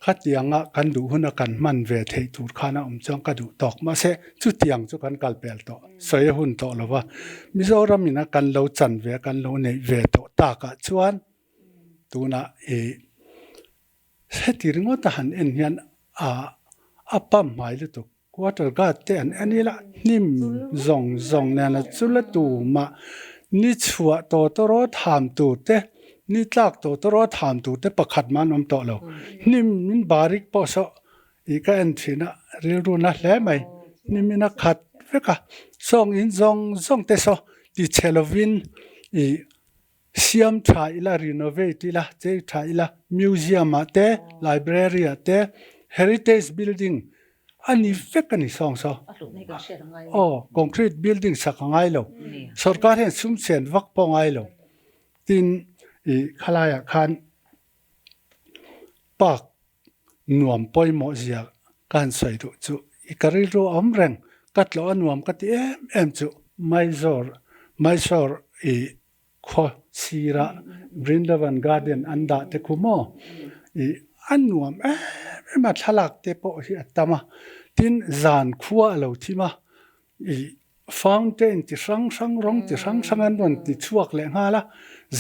khatianga kan du huna kan man ve thei tur khana chang ka du tok ma se chu tiang chu kan kalpel to soi hun to lova mizoram ina kan lo chan ve kan lo nei ve to ta ka chuan tuna setiringo ta han en hian apam mai lu to quarter ga te an anila nim zong na la chula tu ma ni chua to ro tham tu te ni tlak to ro tham tu te pakhat man om to lo nim min barik po so I ka en thina rilru na hle mai nimina khat veka song in zong te so ti chelovin siam tha ila renovate ila che tha ila museum te library te heritage building ani vekani song so concrete building sakangai lo sarkar hen sumsen vak pongai lo tin khalaya khan pak nuam poi mo zia kan soi du chu ikari ro omreng katlo nuam kati em chu maisor kho sira Brindavan Garden anda te kumo anuam ma thalak te po hi atama tin zan khuwa lo thima fountain ti sang rong ti sang an ron ti chuak le ngala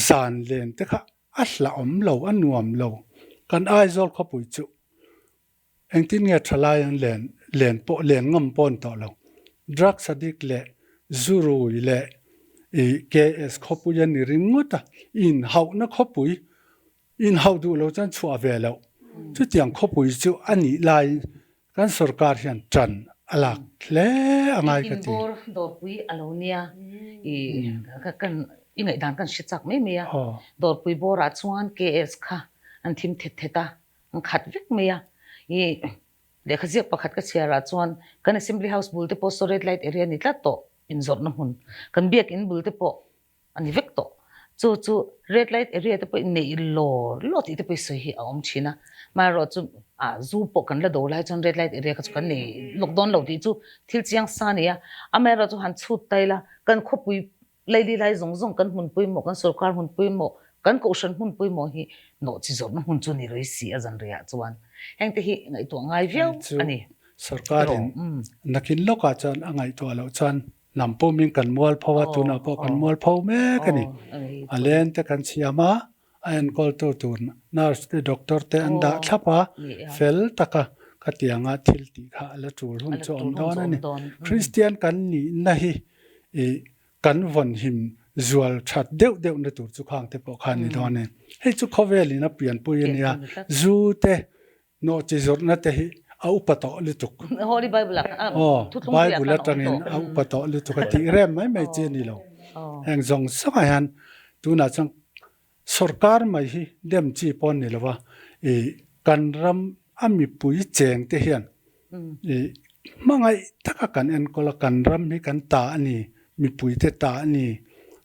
zan len te kha asla om lo anuam lo kan Aizawl kho pui chu engtin nge thalayan len po len ngam pon to lo drugs addict le zuru le KS kho pu yan ni ringota in hau na kho pui in hau du lo chan chua ve lo chu tiang kho pui chu ani lai kan sarkar hian tran alak hle angai ka ti do pui alonia ka kan ingai dan kan shichak me me ya dor pui bora chuan KS kha an thim theta an khat vek me ya le khaziak pakhat ka chiara chuan kan assembly house bulte post red light area ni tla to in zor na hun kan biak in bulte po ani vek to chu red light area te po nei lo ti te po so hi om china ma ro chu zu po kan la do lai chon red light area ka chu kan nei lockdown lo ti chu thil chiang sa ne ya amera chu han chut taila kan khopui leili lai zong kan hun pui mo kan sarkar hun pui mo kan ko shan hun pui mo hi no chi zor na hun chu ni roi si azan ria chuan heng te hi ngai to ngai viau ani sarkar nakin loka chan angai to lo chan nampo min kan mual phawa tuna po kan mual phaw me kani alen te kan siama an kol to tur nurse te doctor te an da thapa fel taka katianga thil ti kha la tur hun chu om don ani Christian kan ni na hi e kan von him zual that deuh na tur chu khang te po khan ni don ne he chu khovel na pian pui ania zu te no chi zor na te hi au pato le tuk Holy Bible Bible atangin au pato le tuk ti rem mai che ni lo heng zong sa han tu na chang sarkar mai hi dem chi pon ni lo wa e kan ram ami pui cheng te hian e mangai taka kan en kola kan ram hi kan ta ani mi pui te ta ani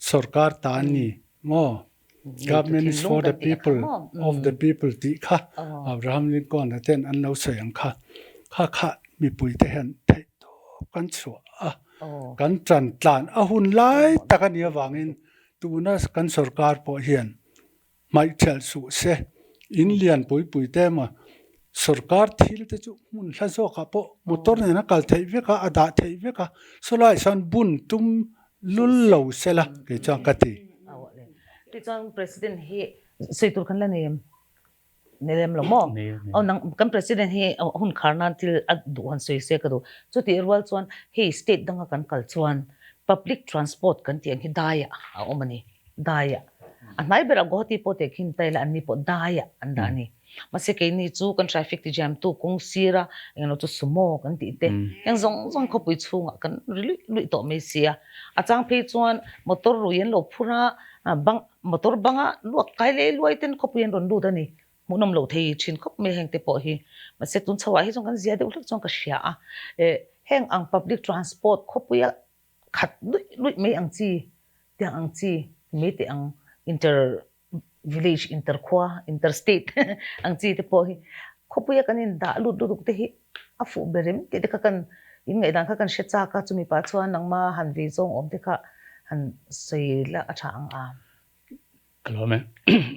sarkar ta ani mo government is for the people of the people ti kha Abraham Lincoln ten an lo sayang kha mi pui te hian thei to kan chu kan tran tlan a hun lai takania wangin tuna kan sarkar po hian mai thel su se in lian pui te ma sarkar thil te chu mun hla zo kha po motor ne na kal thei ve ka ada thei ve ka solai san bun tum lul lo sela ke chang kati ti chang president he seitur kan la nem lo mo nang kan president he hun kharnan til ad duan soi se ka do chu ti rwal chuan he state danga kan kal chuan public transport kan tiang hi daya a omani daya anai bera goti pote khim taila anni po daya andani mase ke ni chu kan traffic ti jam tu kong sira englo chu sumo kan ti te yang zong kho pui chunga kan lui to me sia achang phe chuan motor ruyen lo phura bang motor banga luak kai le luai ten kho puyen ron du dani munom lo thei chin khop me heng te po hi mase tun chawa hi jong kan zia de uluk jong ka sia heng ang public transport kho puya khat lui me ang chi tiang ang chi me te ang inter village interkhwa interstate ang chi te po hi khopuya kanin da lu du te hi afu berem te ka kan in ngai dan kha kan shecha ka chumi pa chuan nangma han vi zong om te kha han seila acha ang a kalome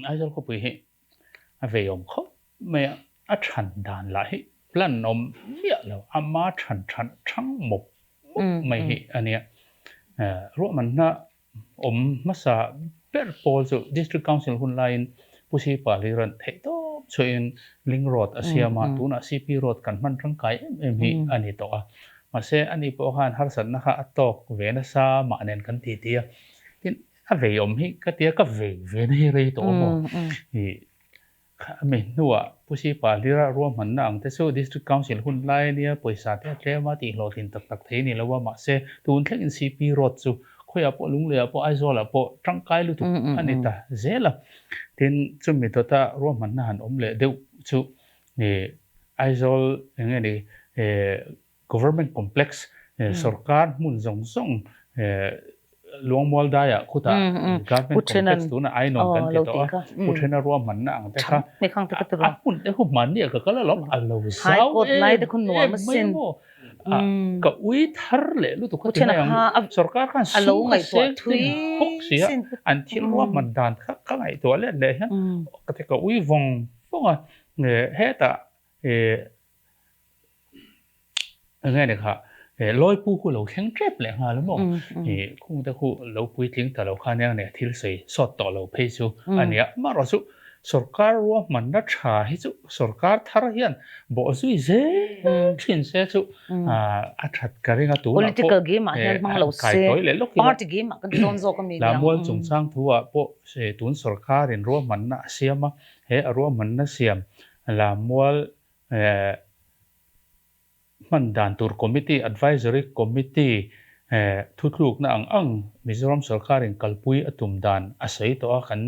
Aizawl ko pui hi a ve yom kho me a than dan la hi plan nom mia lo ama than chang mop mai hi ania ro man na om masa per Pawl so district council hun line pusi paliran thei to choin ling road asiama tuna CP road kan man rang kai em hi ani to a mase ani po han har san na kha atok ve na sa ma nen kan ti tia tin a ve om hi ka tia ka ve nei re to mo hi me nuwa pusi palira ro man na ang te so district council hun line nia poisa te tlema ti lo tin tak thei ni lawa ma se tun thlek in CP road chu khoya po lung le po Aizawl po tangkai lu tu anita zela tin chumi to ta ro man na han om le deu chu ni Aizawl nge ni government complex sarkar mun zong luang mol daya khuta government complex tu na ai non kan te to puthena ro man na ang te kha me khang te ka tro hun te hu man ni ka kala lom alo hai kot lai de khun nuam sin ka ui thar le lu tu khatina yang sarkar khan alo ngai to thui hok sia an thil ro man dan ka ngai to le ha ka te ka ui vong a he ta ngai ne kha loi pu khu lo kheng trep le ha lo mo khung ta khu lo pui tling ta lo khan yang ne thil sei sot to lo phei chu ania ma ro chu sarkar ro man na tha hi chu sarkar thar hian bo zui ze thin se chu a that karinga tu political game hian mang lo se party game kan don zo ka mi la mol chung sang thuwa po se tun sarkar in ro man na siama he ro man na siam la mol man dan tur committee advisory committee thutluk na ang Mizoram sarkar in kalpui atum dan asai to a kan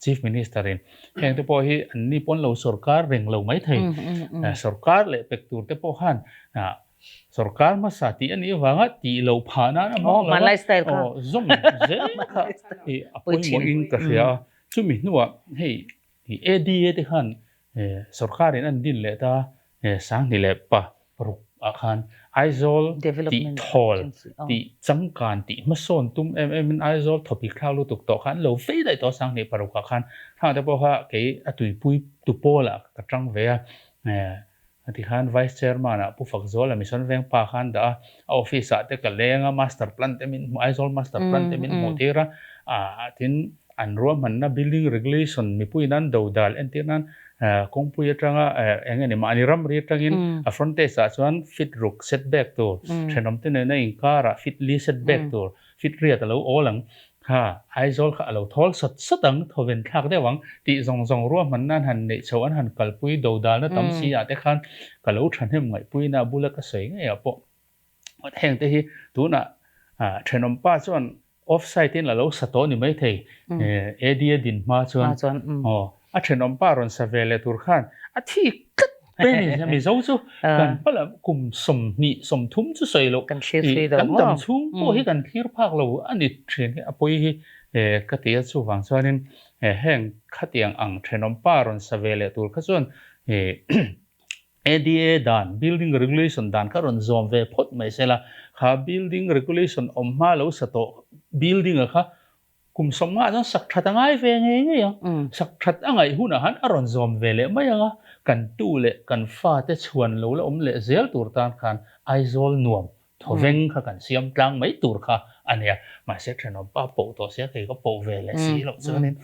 chief minister in heng te po hi anni pon lo sarkar reng lo mai thei sarkar le pektur te po han sarkar ma sati ani wanga ti lo phana na man lifestyle ka zom ze kha e apoi mo in ka ria chumi nuwa hei ADA te han sarkar in an din le ta sang ni le pa paruk akhan Aizawl ti thol ti changkan ti mason tum em Aizawl topic thlau tuk to khan lo fe dai to sang ni paruk khan thang te po ha ke atui pui tu pola ka tang ve ati khan vice chairman a pu fakzol a mission veng pa khan da office a te ka lenga master plan te min Aizawl master plan te min motira tin an rom han na building regulation mi pui nan do dal en ti nan kong pui atanga engani ma ani ram ri tangin a frontage sa chuan fit ruk setback to thenom te na inkara fit li setback to fit ria ta lo olang ha Aizawl kha alo thol satang thoven thak dewang ti zong rom man nan han nei chowan han kalpui do dal na tam si ate khan kalo thanem ngai pui na bula ka sei ngai apo heng te hi tu na thenom pa chuan offsite in lo sato ni mai thei adi din ma chuan a thenom pa ron sa vele tur khan a thi kat pe ni mi zo chu kan pala kum som ni som thum chu sei lo kan shri da kan dam chung po hi kan thir phak lo ani thrin a poi hi ka ti chu wang chuanin heng khatiang ang thenom pa ron sa vele tur kha chuan ADA dan building regulation dan ka ron zom ve phot mai sela kha building regulation om ma lo sato building a kha kum som nga jang sak that angai ve nge nge ya sak that angai huna han aron zom ve le mai anga kan tu le kan fa te chuan lo la om le zel tur tan khan Aizawl nuam thoveng kha kan siam tlang mai tur kha ania ma se thenom pa po to se ke ko po ve le si lo chuanin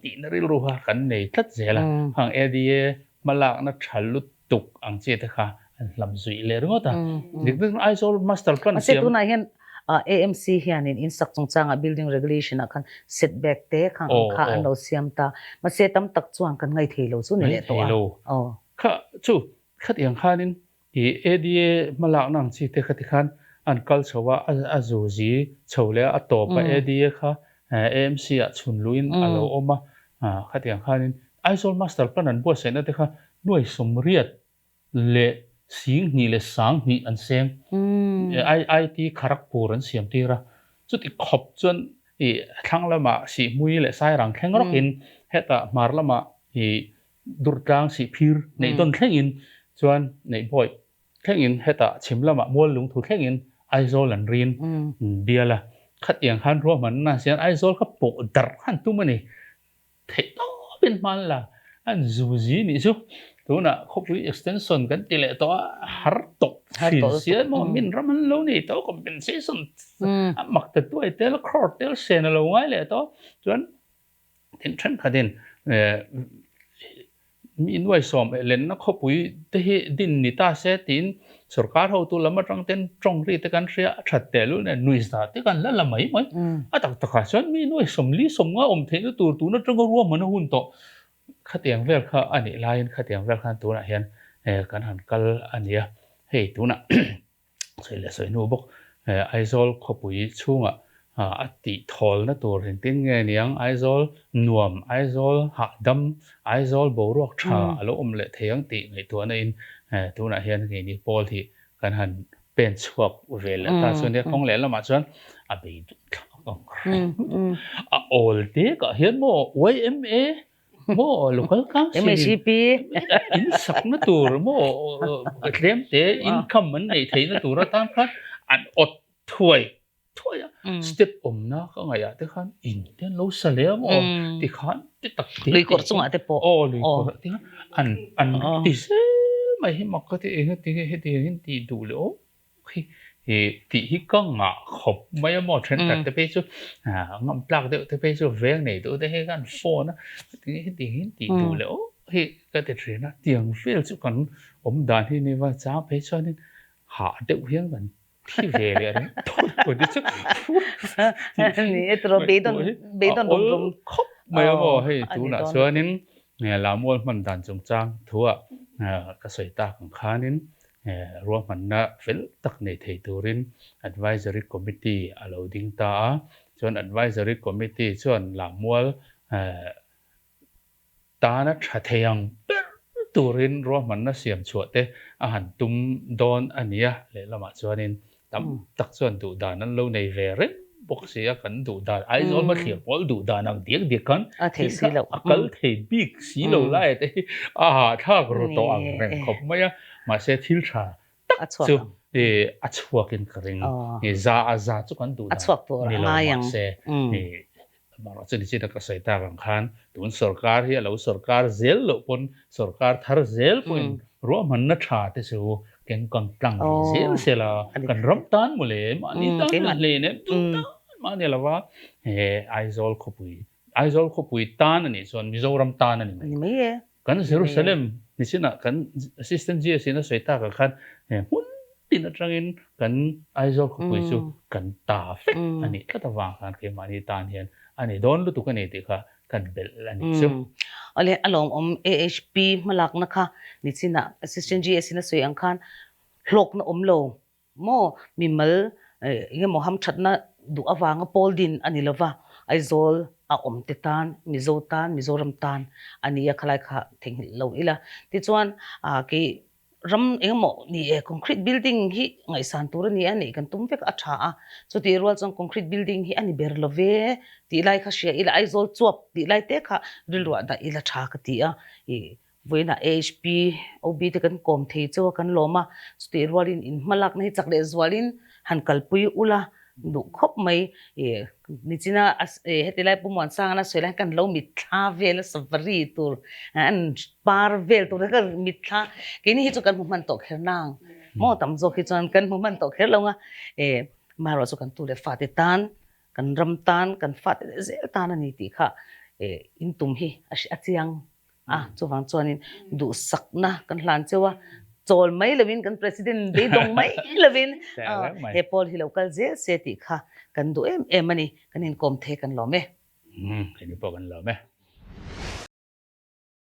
ti na ril ru ha kan nei tlat zela hang ADA malak na thalut tuk ang che te kha lam zui le ringota dik Aizawl master plan se tu na hian AMC hianin in sak chung changa building regulation akan setback te khang kha an lo siam ta ma se tam tak chuang kan ngai thelo chu ni le to kha chu khat yang khanin i ADA malak nang chi te khati khan an kal chawa azu ji chole a to pa ADA kha AMC a chun luin alo oma khat yang khanin Aizawl master plan an bo se na te kha nuai som riat le sing ni le sang ni an seng IT Kharagpur an siam tira chuti khop chuan I thanglama si mui le sai rang thleng rokin heta marlama I durtang si phir nei don thlengin chuan nei boy thlengin heta chimlama mol lung thu thlengin Aizawl an rin biala khat yang han ro man na sian Aizawl kha po dar han tu mani thei to bin man la an zuji ni chu tuna khopui extension kan tile to har to fin mo min raman lo ni to compensation mak ta tu tel crowd tel sen lo ngai le to chuan tin than khaden mi nuai som len na khopui te hi din ni ta se tin sarkar ho tu lama tang ten trong ri te kan ria that te lu ne nui sa te kan la mai mai a tak tak chuan mi nuai som li som nga om the tu tu na tang ro man hun to khatiang vel kha ani lain khatiang vel khan tu na hian kan han kal ania hei tu na soile soi nu bok Aizawl khopui chunga ati thol na tur hin tin nge niang Aizawl nuam Aizawl ha dam Aizawl boruak tha alo om le theyang ti ngai tu na in tu na hian nge ni Pawl thi kan han pen chuak vel ta chuan ne khong le lama chuan a be a ol te ka hian mo YMA mo local council MSCP in sak na tur mo klem te income man nei thei na tur tan khan an ot thoi step om na ka ngaya te khan in ten lo sale mo ti khan ti tak lui kor chunga te po lui kor ti an ti se mai hi mak ka ti hin ti du lo ti hi ka nga khop mai mo thren tak te pe chu ngam plak de te pe chu veng nei tu te he kan phone ti hin ti du lo hi ka te thrin na tiang fel chu kan om dan hi ni wa cha pe chu ni ha de hiang kan thi ve le re ko di chu ni etro be don dum khop mai mo he tu na chuanin la mol man dan chung chang thua ka soi ta kan khanin ro man na fel tak nei thei turin advisory committee alo ding ta chuan advisory committee chuan lamwal ta na tha theyang turin ro man na siam chuate a han tum don ania le lama chuanin tam tak chuan du dan an lo nei ve re bok sia kan du dan Aizawl Hmathlir Pawl du dan ang dik kan a thei si lo akal thei big si lo lai te a thak ro to ang reng khop maya ma se thil tha chu a chuakin kring za chu kan du a chuak tur ma yang se maro chini china ka sai ta kan khan tun sarkar hi lo sarkar zel lo pon sarkar thar zel pon ro man na tha te su ken kan tlang zel sela kan ram tan mole ma ni ta le ne มาเนี่ยละว่าAizawlขบุยตานอันนี้ส่วนมิโซรัมตานอันนี้ นี่ไม่เย่ kan Jerusalem ni sina kan assistant GS sina soita ka khan hun tin atangin kan Aizawl khopui chu kan taf ani tatawa khan ke mani tan hian ani don lu tu kan eti kha kan bel ani chu ale along AHP malak na kha ni sina assistant GS sina soi ang khan hlok na lo mo mimal nge mo ham thatna du awanga Pawl din ani lova Aizawl a te tan mizoram tan ania khalai kha theng lo ila ti chuan ke ram engmo ni concrete building hi ngai san tur ni ani kan tum vek a tha a chu ti rol chang concrete building hi ani ber love ti lai kha sia ila Aizawl chuap ti lai te kha rilwa da ila tha ka ti a voina HP OB te kan kom thei chu kan loma chu ti rolin in malak nei chakle zwalin han kalpui ula du khop mai nichina hetilai pumon sangana soila kan lo mitha vel savari tur an par vel tur ka mitha kini hi chu kan man tok hernang mo tam zo khi chan kan man tok her longa maro chu kan tu le fatitan kan ramtan kan fat zel tan ani ti kha in tum hi achiang chu wang chuanin du sakna kan hlan chewa chol mai lovin kan president de dong mai lovin he Pawl hi local je se ti kha kan du em ani kan in kom the kan lo me kan ni po kan lo me